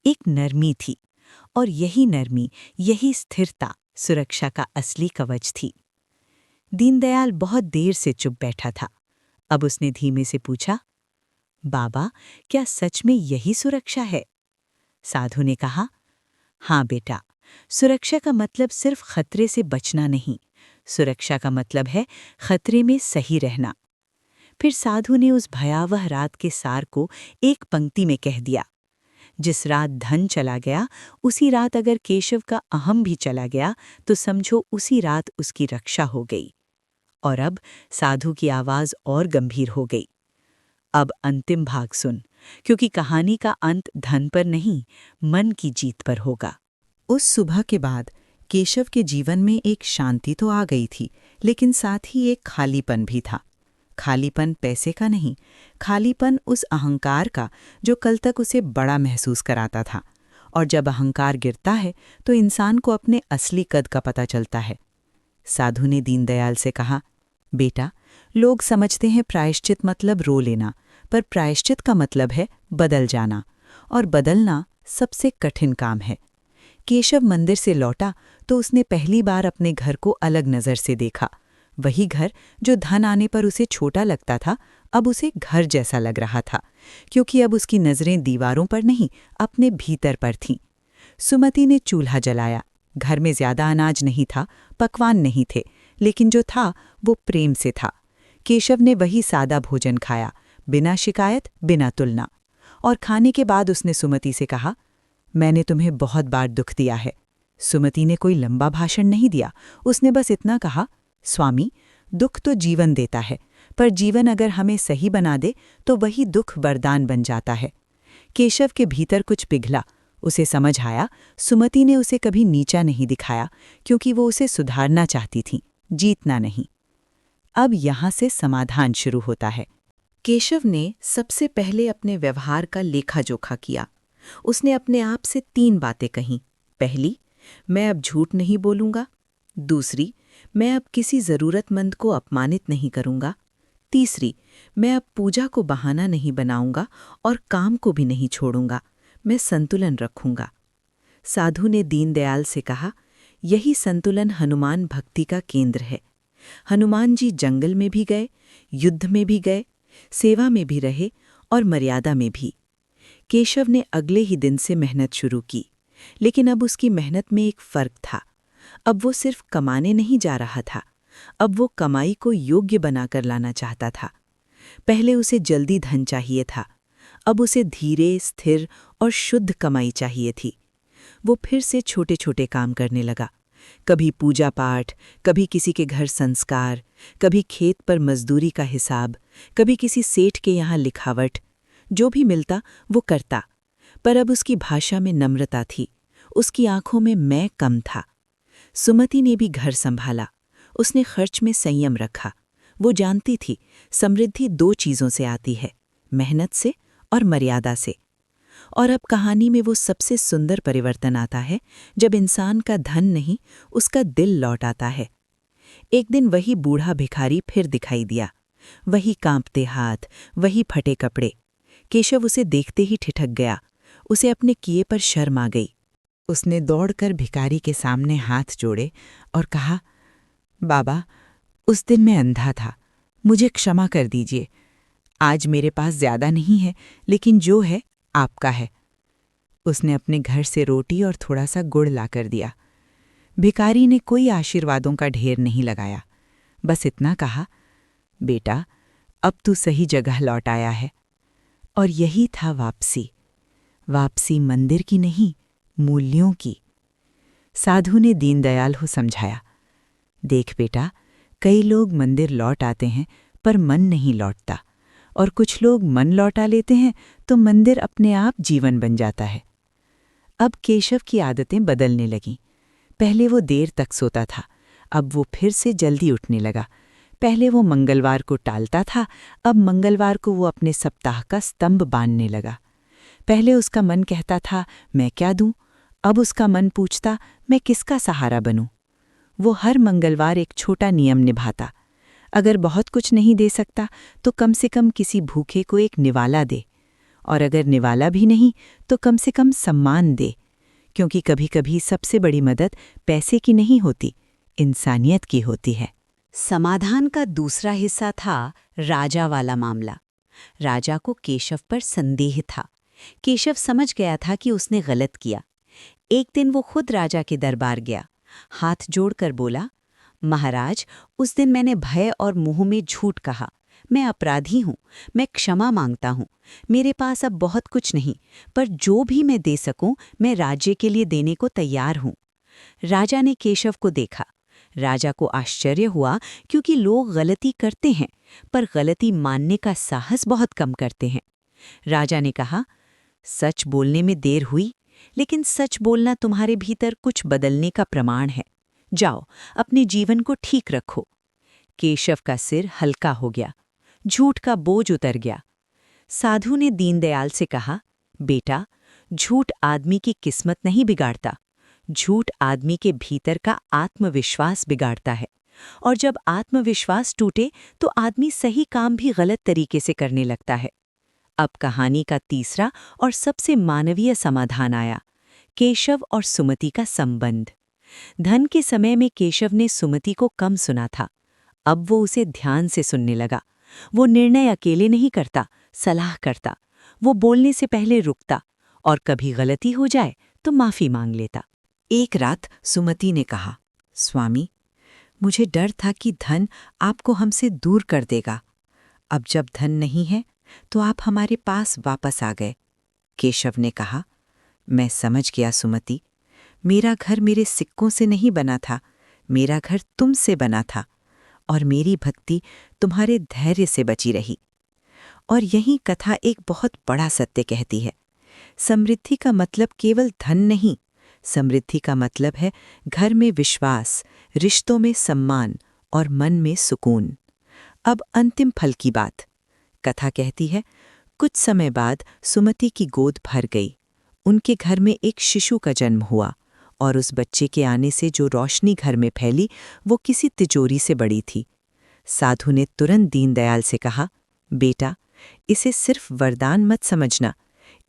एक नरमी थी, और यही नरमी, यही स्थिरता सुरक्षा का असली कवच थी। दीनदयाल बहुत देर से चुप बैठा था। अब उसने धीमे से पूछा, बाबा, क्या सच में यही सुरक्षा है? साधु ने कहा, हाँ बेटा, सुरक्षा का मतलब सिर्फ खतरे से बचना नहीं, सुरक्षा का मतलब है खतरे में सही रहना। फिर साधु ने उस भयावह रात के सार को एक पंक्ति में कह दिया, जिस रात धन चला गया, उसी रात अगर केशव का अहम भी चला गया तो समझो उसी रात उसकी रक्षा हो गई। और अब साधु की आवाज और गंभीर हो गई, अब अंतिम भाग सुन, क्योंकि कहानी का अंत धन पर नहीं, मन की जीत पर होगा। उस सुबह के बाद केशव के जीवन में एक शांति तो आ गई थी, लेकिन साथ ही एक खालीपन भी था। खालीपन पैसे का नहीं, खालीपन उस अहंकार का जो कल तक उसे बड़ा महसूस कराता था। और जब अहंकार गिरता है तो इंसान को अपने असली कद का पता चलता है। साधु ने दीनदयाल से कहा, बेटा, लोग समझते हैं प्रायश्चित मतलब रो लेना, पर प्रायश्चित का मतलब है बदल जाना, और बदलना सबसे कठिन काम है। केशव मंदिर से लौटा तो उसने पहली बार अपने घर को अलग नज़र से देखा। वही घर जो धन आने पर उसे छोटा लगता था, अब उसे घर जैसा लग रहा था, क्योंकि अब उसकी नज़रें दीवारों पर नहीं, अपने भीतर पर थीं। सुमति ने चूल्हा जलाया। घर में ज्यादा अनाज नहीं था, पकवान नहीं थे, लेकिन जो था वो प्रेम से था। केशव ने वही सादा भोजन खाया, बिना शिकायत, बिना तुलना। और खाने के बाद उसने सुमति से कहा, मैंने तुम्हें बहुत बार दुख दिया है। सुमति ने कोई लंबा भाषण नहीं दिया, उसने बस इतना कहा, स्वामी, दुख तो जीवन देता है, पर जीवन अगर हमें सही बना दे तो वही दुख वरदान बन जाता है। केशव के भीतर कुछ पिघला, उसे समझ आया, सुमति ने उसे कभी नीचा नहीं दिखाया, क्योंकि वो उसे सुधारना चाहती थी, जीतना नहीं। अब यहाँ से समाधान शुरू होता है। केशव ने सबसे पहले अपने व्यवहार का लेखा जोखा किया। उसने अपने आप से 3 बातें कहीं। पहली, मैं अब झूठ नहीं बोलूंगा। दूसरी, मैं अब किसी ज़रूरतमंद को अपमानित नहीं करूंगा। तीसरी, मैं अब पूजा को बहाना नहीं बनाऊंगा और काम को भी नहीं छोड़ूंगा, मैं संतुलन रखूंगा। साधु ने दीनदयाल से कहा, यही संतुलन हनुमान भक्ति का केंद्र है। हनुमान जी जंगल में भी गए, युद्ध में भी गए, सेवा में भी रहे और मर्यादा में भी। केशव ने अगले ही दिन से मेहनत शुरू की, लेकिन अब उसकी मेहनत में एक फर्क था। अब वो सिर्फ कमाने नहीं जा रहा था, अब वो कमाई को योग्य बनाकर लाना चाहता था। पहले उसे जल्दी धन चाहिए था, अब उसे धीरे, स्थिर और शुद्ध कमाई चाहिए थी। वो फिर से छोटे छोटे काम करने लगा, कभी पूजा पाठ, कभी किसी के घर संस्कार, कभी खेत पर मजदूरी का हिसाब, कभी किसी सेठ के यहाँ लिखावट। जो भी मिलता वो करता, पर अब उसकी भाषा में नम्रता थी, उसकी आंखों में मैं कम था। सुमति ने भी घर संभाला, उसने खर्च में संयम रखा। वो जानती थी समृद्धि 2 चीज़ों से आती है, मेहनत से और मर्यादा से। और अब कहानी में वो सबसे सुंदर परिवर्तन आता है जब इंसान का धन नहीं, उसका दिल लौट आता है। एक दिन वही बूढ़ा भिखारी फिर दिखाई दिया, वही कांपते हाथ, वही फटे कपड़े। केशव उसे देखते ही ठिठक गया, उसे अपने किए पर शर्म आ गई। उसने दौड़कर भिखारी के सामने हाथ जोड़े और कहा, बाबा, उस दिन मैं अंधा था, मुझे क्षमा कर दीजिए। आज मेरे पास ज्यादा नहीं है, लेकिन जो है आपका है। उसने अपने घर से रोटी और थोड़ा सा गुड़ लाकर दिया। भिखारी ने कोई आशीर्वादों का ढेर नहीं लगाया, बस इतना कहा, बेटा, अब तू सही जगह लौट आया है। और यही था वापसी। वापसी मंदिर की नहीं, मूल्यों की। साधु ने दीनदयाल को समझाया, देख बेटा, कई लोग मंदिर लौट आते हैं पर मन नहीं लौटता, और कुछ लोग मन लौटा लेते हैं तो मंदिर अपने आप जीवन बन जाता है। अब केशव की आदतें बदलने लगीं। पहले वो देर तक सोता था, अब वो फिर से जल्दी उठने लगा। पहले वो मंगलवार को टालता था, अब मंगलवार को वो अपने सप्ताह का स्तंभ बांधने लगा। पहले उसका मन कहता था, मैं क्या दूं? अब उसका मन पूछता, मैं किसका सहारा बनूं? वो हर मंगलवार एक छोटा नियम निभाता। अगर बहुत कुछ नहीं दे सकता तो कम से कम किसी भूखे को एक निवाला दे, और अगर निवाला भी नहीं तो कम से कम सम्मान दे, क्योंकि कभी कभी सबसे बड़ी मदद पैसे की नहीं होती, इंसानियत की होती है। समाधान का दूसरा हिस्सा था राजा वाला मामला। राजा को केशव पर संदेह था। केशव समझ गया था कि उसने गलत किया। एक दिन वो खुद राजा के दरबार गया, हाथ जोड़कर बोला, महाराज, उस दिन मैंने भय और मुंह में झूठ कहा। मैं अपराधी हूँ, मैं क्षमा मांगता हूँ। मेरे पास अब बहुत कुछ नहीं, पर जो भी मैं दे सकूं मैं राज्य के लिए देने को तैयार हूँ। राजा ने केशव को देखा। राजा को आश्चर्य हुआ, क्योंकि लोग गलती करते हैं पर गलती मानने का साहस बहुत कम करते हैं। राजा ने कहा, सच बोलने में देर हुई, लेकिन सच बोलना तुम्हारे भीतर कुछ बदलने का प्रमाण है। जाओ, अपने जीवन को ठीक रखो। केशव का सिर हल्का हो गया, झूठ का बोझ उतर गया। साधु ने दीनदयाल से कहा, बेटा, झूठ आदमी की किस्मत नहीं बिगाड़ता, झूठ आदमी के भीतर का आत्मविश्वास बिगाड़ता है। और जब आत्मविश्वास टूटे तो आदमी सही काम भी गलत तरीके से करने लगता है। अब कहानी का तीसरा और सबसे मानवीय समाधान आया, केशव और सुमति का संबंध। धन के समय में केशव ने सुमति को कम सुना था, अब वो उसे ध्यान से सुनने लगा। वो निर्णय अकेले नहीं करता, सलाह करता। वो बोलने से पहले रुकता, और कभी गलती हो जाए तो माफी मांग लेता। एक रात सुमति ने कहा, स्वामी, मुझे डर था कि धन आपको हमसे दूर कर देगा। अब जब धन नहीं है तो आप हमारे पास वापस आ गए। केशव ने कहा, मैं समझ गया सुमति, मेरा घर मेरे सिक्कों से नहीं बना था, मेरा घर तुमसे बना था, और मेरी भक्ति तुम्हारे धैर्य से बची रही। और यही कथा एक बहुत बड़ा सत्य कहती है। समृद्धि का मतलब केवल धन नहीं, समृद्धि का मतलब है घर में विश्वास, रिश्तों में सम्मान और मन में सुकून। अब अंतिम फल की बात। कथा कहती है, कुछ समय बाद सुमति की गोद भर गई। उनके घर में एक शिशु का जन्म हुआ, और उस बच्चे के आने से जो रोशनी घर में फैली वो किसी तिजोरी से बड़ी थी। साधु ने तुरंत दीनदयाल से कहा, बेटा, इसे सिर्फ वरदान मत समझना,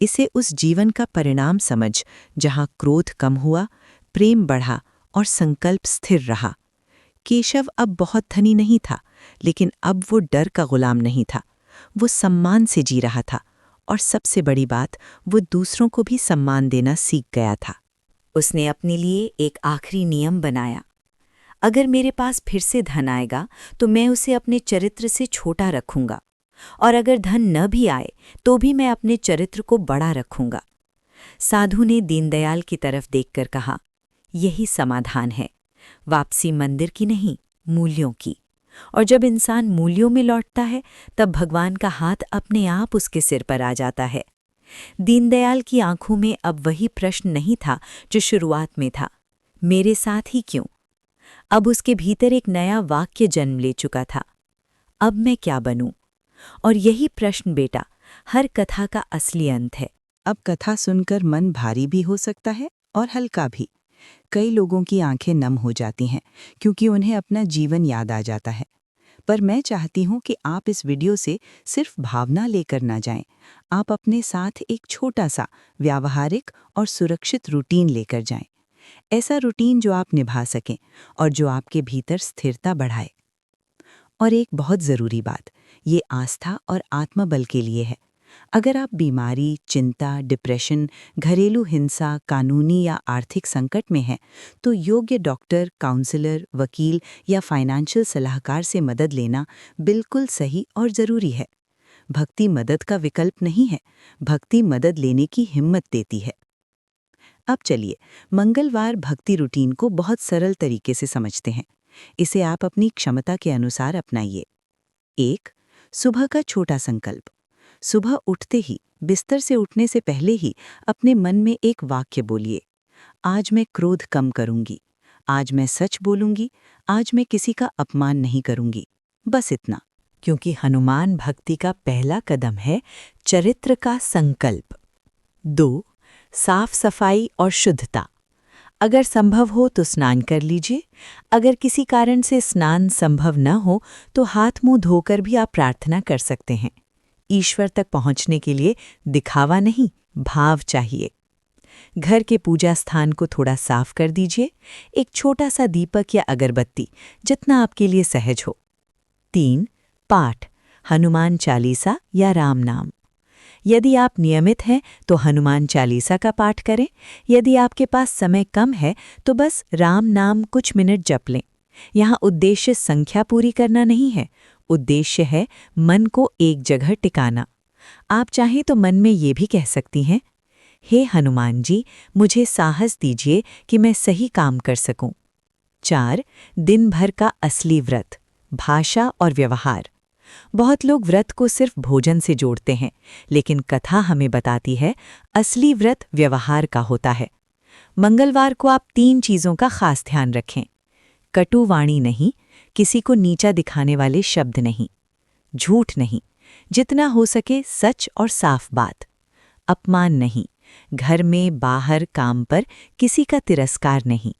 इसे उस जीवन का परिणाम समझ जहां क्रोध कम हुआ, प्रेम बढ़ा और संकल्प स्थिर रहा। केशव अब बहुत धनी नहीं था, लेकिन अब वो डर का गुलाम नहीं था, वो सम्मान से जी रहा था, और सबसे बड़ी बात, वो दूसरों को भी सम्मान देना सीख गया था। उसने अपने लिए एक आखिरी नियम बनाया, अगर मेरे पास फिर से धन आएगा तो मैं उसे अपने चरित्र से छोटा रखूंगा, और अगर धन न भी आए तो भी मैं अपने चरित्र को बड़ा रखूंगा। साधु ने दीनदयाल की तरफ देखकर कहा, यही समाधान है, वापसी मंदिर की नहीं, मूल्यों की। और जब इंसान मूल्यों में लौटता है तब भगवान का हाथ अपने आप उसके सिर पर आ जाता है। दीनदयाल की आंखों में अब वही प्रश्न नहीं था जो शुरुआत में था, मेरे साथ ही क्यों? अब उसके भीतर एक नया वाक्य जन्म ले चुका था, अब मैं क्या बनूं? और यही प्रश्न बेटा हर कथा का असली अंत है। अब कथा सुनकर मन भारी भी हो सकता है और हल्का भी। कई लोगों की आंखें नम हो जाती हैं क्योंकि उन्हें अपना जीवन याद आ जाता है। पर मैं चाहती हूँ कि आप इस वीडियो से सिर्फ भावना लेकर ना जाएं। आप अपने साथ एक छोटा सा व्यावहारिक और सुरक्षित रूटीन लेकर जाएं। ऐसा रूटीन जो आप निभा सकें और जो आपके भीतर स्थिरता बढ़ाए। और एक बहुत ज़रूरी बात, ये आस्था और आत्मबल के लिए है। अगर आप बीमारी, चिंता, डिप्रेशन, घरेलू हिंसा, कानूनी या आर्थिक संकट में हैं, तो योग्य डॉक्टर, काउंसलर, वकील या फाइनेंशियल सलाहकार से मदद लेना बिल्कुल सही और ज़रूरी है। भक्ति मदद का विकल्प नहीं है, भक्ति मदद लेने की हिम्मत देती है। अब चलिए मंगलवार भक्ति रूटीन को बहुत सरल तरीके से समझते हैं। इसे आप अपनी क्षमता के अनुसार अपनाइए। 1. सुबह का छोटा संकल्प। सुबह उठते ही, बिस्तर से उठने से पहले ही अपने मन में एक वाक्य बोलिए, आज मैं क्रोध कम करूंगी, आज मैं सच बोलूंगी, आज मैं किसी का अपमान नहीं करूंगी। बस इतना। क्योंकि हनुमान भक्ति का पहला कदम है चरित्र का संकल्प। 2. साफ सफाई और शुद्धता। अगर संभव हो तो स्नान कर लीजिए। अगर किसी कारण से स्नान संभव न हो तो हाथ मुंह धोकर भी आप प्रार्थना कर सकते हैं। ईश्वर तक पहुंचने के लिए दिखावा नहीं, भाव चाहिए। घर के पूजा स्थान को थोड़ा साफ कर दीजिए। एक छोटा सा दीपक या अगरबत्ती, जितना आपके लिए सहज हो। 3. पाठ, हनुमान चालीसा या राम नाम। यदि आप नियमित हैं तो हनुमान चालीसा का पाठ करें। यदि आपके पास समय कम है तो बस राम नाम कुछ मिनट जप लें। यहाँ उद्देश्य संख्या पूरी करना नहीं है, उद्देश्य है मन को एक जगह टिकाना। आप चाहें तो मन में ये भी कह सकती हैं, हे हनुमान जी, मुझे साहस दीजिए कि मैं सही काम कर सकूं। 4. दिन भर का असली व्रत, भाषा और व्यवहार। बहुत लोग व्रत को सिर्फ भोजन से जोड़ते हैं, लेकिन कथा हमें बताती है असली व्रत व्यवहार का होता है। मंगलवार को आप 3 चीज़ों का खास ध्यान रखें। कटु वाणी नहीं, किसी को नीचा दिखाने वाले शब्द नहीं, झूठ नहीं, जितना हो सके सच और साफ बात, अपमान नहीं, घर में बाहर काम पर किसी का तिरस्कार नहीं।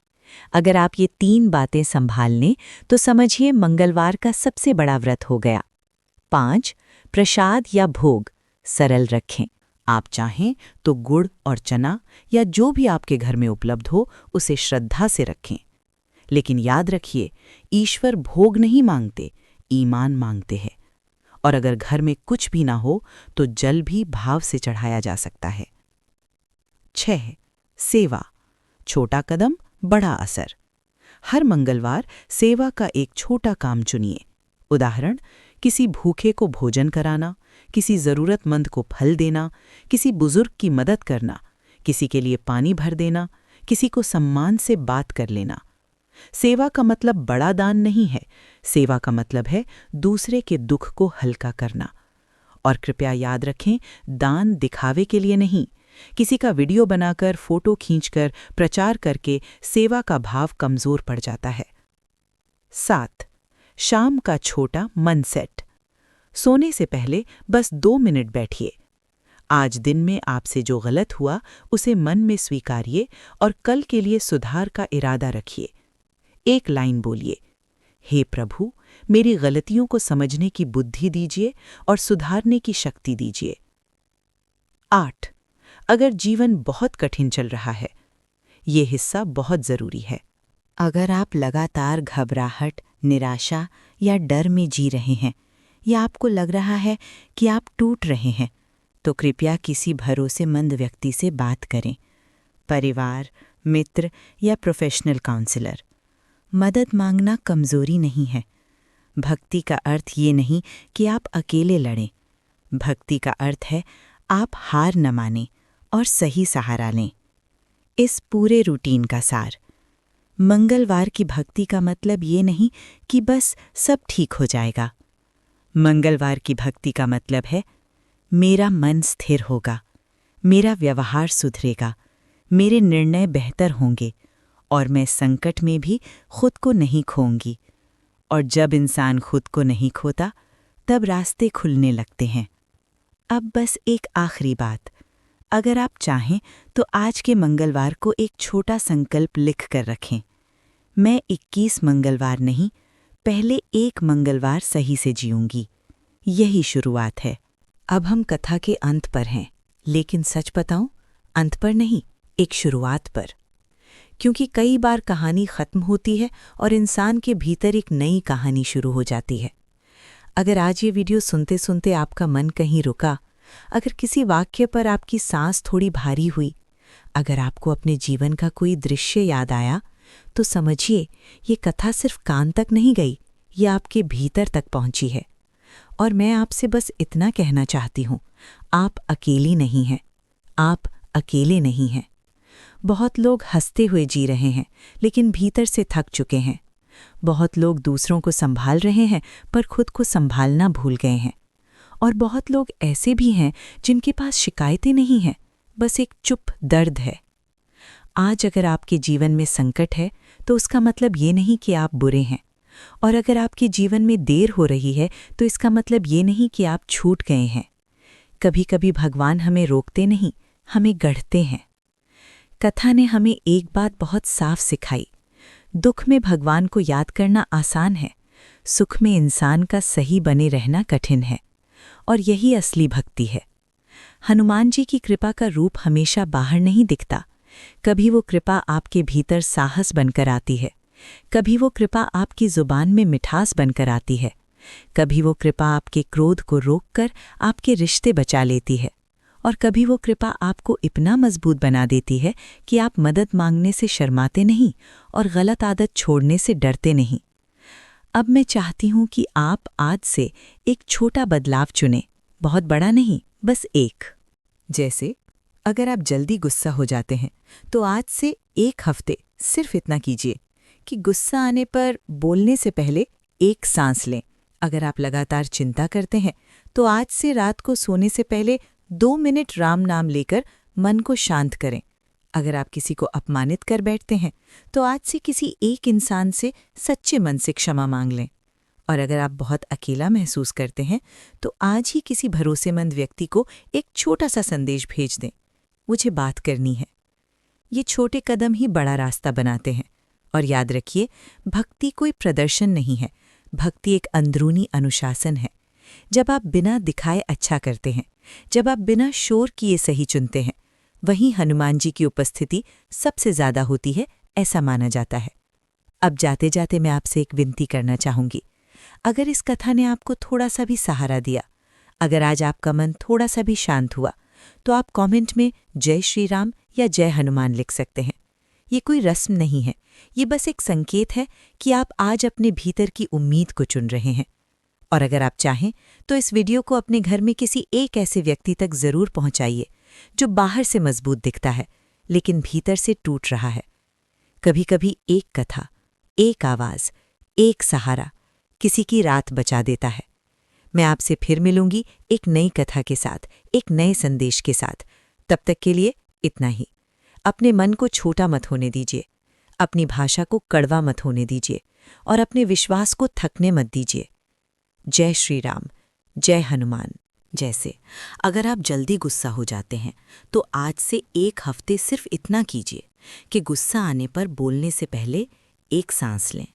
अगर आप ये 3 बातें संभाल लें तो समझिए मंगलवार का सबसे बड़ा व्रत हो गया। 5. प्रसाद या भोग सरल रखें। आप चाहें तो गुड़ और चना या जो भी आपके घर में उपलब्ध हो उसे श्रद्धा से रखें। लेकिन याद रखिए, ईश्वर भोग नहीं मांगते, ईमान मांगते हैं। और अगर घर में कुछ भी ना हो तो जल भी भाव से चढ़ाया जा सकता है। 6. सेवा, छोटा कदम बड़ा असर। हर मंगलवार सेवा का एक छोटा काम चुनिए। उदाहरण, किसी भूखे को भोजन कराना, किसी ज़रूरतमंद को फल देना, किसी बुजुर्ग की मदद करना, किसी के लिए पानी भर देना, किसी को सम्मान से बात कर लेना। सेवा का मतलब बड़ा दान नहीं है, सेवा का मतलब है दूसरे के दुख को हल्का करना। और कृपया याद रखें, दान दिखावे के लिए नहीं, किसी का वीडियो बनाकर, फोटो खींचकर, प्रचार करके सेवा का भाव कमजोर पड़ जाता है। 7. शाम का छोटा मन सेट। सोने से पहले बस 2 मिनट बैठिए। आज दिन में आपसे जो गलत हुआ उसे मन में स्वीकारिए और कल के लिए सुधार का इरादा रखिए। एक लाइन बोलिए, हे प्रभु, मेरी गलतियों को समझने की बुद्धि दीजिए और सुधारने की शक्ति दीजिए। 8. अगर जीवन बहुत कठिन चल रहा है, ये हिस्सा बहुत ज़रूरी है। अगर आप लगातार घबराहट, निराशा या डर में जी रहे हैं या आपको लग रहा है कि आप टूट रहे हैं, तो कृपया किसी भरोसेमंद व्यक्ति से बात करें, परिवार, मित्र या प्रोफेशनल काउंसलर। मदद मांगना कमजोरी नहीं है। भक्ति का अर्थ ये नहीं कि आप अकेले लड़ें। भक्ति का अर्थ है आप हार न मानें और सही सहारा लें। इस पूरे रूटीन का सार, मंगलवार की भक्ति का मतलब ये नहीं कि बस सब ठीक हो जाएगा। मंगलवार की भक्ति का मतलब है मेरा मन स्थिर होगा, मेरा व्यवहार सुधरेगा, मेरे निर्णय बेहतर होंगे और मैं संकट में भी खुद को नहीं खोऊंगी। और जब इंसान खुद को नहीं खोता तब रास्ते खुलने लगते हैं। अब बस एक आखिरी बात, अगर आप चाहें तो आज के मंगलवार को एक छोटा संकल्प लिख कर रखें। मैं 21 मंगलवार नहीं, पहले एक मंगलवार सही से जीऊंगी। यही शुरुआत है। अब हम कथा के अंत पर हैं, लेकिन सच बताऊं, अंत पर नहीं, एक शुरुआत पर। क्योंकि कई बार कहानी खत्म होती है और इंसान के भीतर एक नई कहानी शुरू हो जाती है। अगर आज ये वीडियो सुनते सुनते आपका मन कहीं रुका, अगर किसी वाक्य पर आपकी सांस थोड़ी भारी हुई, अगर आपको अपने जीवन का कोई दृश्य याद आया, तो समझिए ये कथा सिर्फ कान तक नहीं गई, ये आपके भीतर तक पहुंची है। और मैं आपसे बस इतना कहना चाहती हूँ, आप अकेली नहीं हैं, आप अकेले नहीं हैं। बहुत लोग हंसते हुए जी रहे हैं, लेकिन भीतर से थक चुके हैं। बहुत लोग दूसरों को संभाल रहे हैं, पर खुद को संभालना भूल गए हैं। और बहुत लोग ऐसे भी हैं जिनके पास शिकायतें नहीं हैं, बस एक चुप दर्द है। आज अगर आपके जीवन में संकट है, तो उसका मतलब ये नहीं कि आप बुरे हैं। और अगर आपके जीवन में देर हो रही है, तो इसका मतलब ये नहीं कि आप छूट गए हैं। कभी कभी भगवान हमें रोकते नहीं, हमें गढ़ते हैं। कथा ने हमें एक बात बहुत साफ सिखाई, दुख में भगवान को याद करना आसान है, सुख में इंसान का सही बने रहना कठिन है। और यही असली भक्ति है। हनुमान जी की कृपा का रूप हमेशा बाहर नहीं दिखता। कभी वो कृपा आपके भीतर साहस बनकर आती है, कभी वो कृपा आपकी जुबान में मिठास बनकर आती है, कभी वो कृपा आपके क्रोध को रोककर आपके रिश्ते बचा लेती है, और कभी वो कृपा आपको इतना मजबूत बना देती है कि आप मदद मांगने से शर्माते नहीं और गलत आदत छोड़ने से डरते नहीं। अब मैं चाहती हूं कि आप आज से एक छोटा बदलाव चुनें, बहुत बड़ा नहीं, बस एक। जैसे अगर आप जल्दी गुस्सा हो जाते हैं, तो आज से एक हफ्ते सिर्फ इतना कीजिए कि गुस्सा आने पर बोलने से पहले एक सांस लें। अगर आप लगातार चिंता करते हैं, तो आज से रात को सोने से पहले 2 मिनट राम नाम लेकर मन को शांत करें। अगर आप किसी को अपमानित कर बैठते हैं, तो आज से किसी एक इंसान से सच्चे मन से क्षमा मांग लें। और अगर आप बहुत अकेला महसूस करते हैं, तो आज ही किसी भरोसेमंद व्यक्ति को एक छोटा सा संदेश भेज दें, मुझे बात करनी है। ये छोटे कदम ही बड़ा रास्ता बनाते हैं। और याद रखिए, भक्ति कोई प्रदर्शन नहीं है, भक्ति एक अंदरूनी अनुशासन है। जब आप बिना दिखाए अच्छा करते हैं, जब आप बिना शोर किए सही चुनते हैं, वहीं हनुमान जी की उपस्थिति सबसे ज्यादा होती है, ऐसा माना जाता है। अब जाते जाते मैं आपसे एक विनती करना चाहूंगी। अगर इस कथा ने आपको थोड़ा सा भी सहारा दिया, अगर आज आपका मन थोड़ा सा भी शांत हुआ, तो आप कमेंट में जय श्री राम या जय हनुमान लिख सकते हैं। ये कोई रस्म नहीं है, ये बस एक संकेत है कि आप आज अपने भीतर की उम्मीद को चुन रहे हैं। और अगर आप चाहें तो इस वीडियो को अपने घर में किसी एक ऐसे व्यक्ति तक जरूर पहुंचाइए जो बाहर से मजबूत दिखता है लेकिन भीतर से टूट रहा है। कभी कभी एक कथा, एक आवाज, एक सहारा किसी की रात बचा देता है। मैं आपसे फिर मिलूंगी एक नई कथा के साथ, एक नए संदेश के साथ। तब तक के लिए इतना ही। अपने मन को छोटा मत होने दीजिए, अपनी भाषा को कड़वा मत होने दीजिए और अपने विश्वास को थकने मत दीजिए। जय श्री राम, जय हनुमान। जैसे अगर आप जल्दी गुस्सा हो जाते हैं, तो आज से एक हफ्ते सिर्फ इतना कीजिए कि गुस्सा आने पर बोलने से पहले एक सांस लें।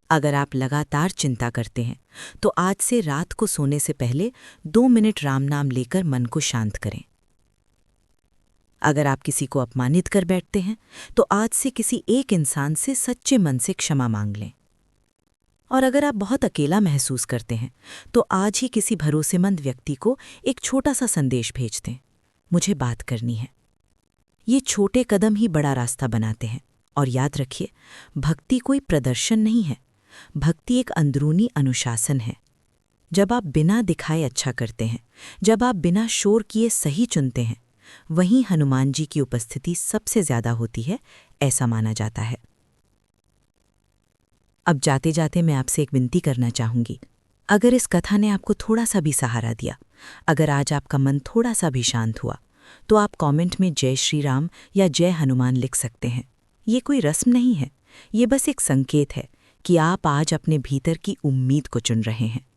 अगर आप लगातार चिंता करते हैं, तो आज से रात को सोने से पहले 2 मिनट राम नाम लेकर मन को शांत करें। अगर आप किसी को अपमानित कर बैठते हैं, तो आज से किसी एक इंसान से सच्चे मन से क्षमा मांग लें। और अगर आप बहुत अकेला महसूस करते हैं, तो आज ही किसी भरोसेमंद व्यक्ति को एक छोटा सा संदेश भेज दें, मुझे बात करनी है। ये छोटे कदम ही बड़ा रास्ता बनाते हैं और याद रखिए, भक्ति कोई प्रदर्शन नहीं है, भक्ति एक अंदरूनी अनुशासन है। जब आप बिना दिखाए अच्छा करते हैं, जब आप बिना शोर किए सही चुनते हैं, वहीं हनुमान जी की उपस्थिति सबसे ज्यादा होती है, ऐसा माना जाता है। अब जाते जाते मैं आपसे एक विनती करना चाहूंगी। अगर इस कथा ने आपको थोड़ा सा भी सहारा दिया, अगर आज आपका मन थोड़ा सा भी शांत हुआ, तो आप कमेंट में जय श्री राम या जय हनुमान लिख सकते हैं। ये कोई रस्म नहीं है, ये बस एक संकेत है कि आप आज अपने भीतर की उम्मीद को चुन रहे हैं।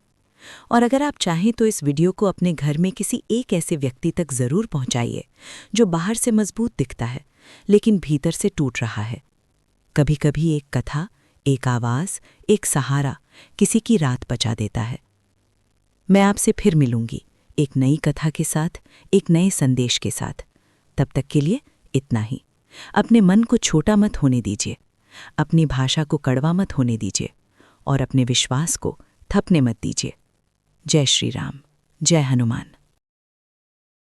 और अगर आप चाहें तो इस वीडियो को अपने घर में किसी एक ऐसे व्यक्ति तक ज़रूर पहुंचाइए जो बाहर से मजबूत दिखता है लेकिन भीतर से टूट रहा है। कभी-कभी एक कथा, एक आवाज़, एक सहारा किसी की रात बचा देता है। मैं आपसे फिर मिलूंगी एक नई कथा के साथ, एक नए संदेश के साथ। तब तक के लिए इतना ही। अपने मन को छोटा मत होने दीजिए, अपनी भाषा को कड़वा मत होने दीजिए और अपने विश्वास को थपने मत दीजिए। जय श्री राम, जय हनुमान।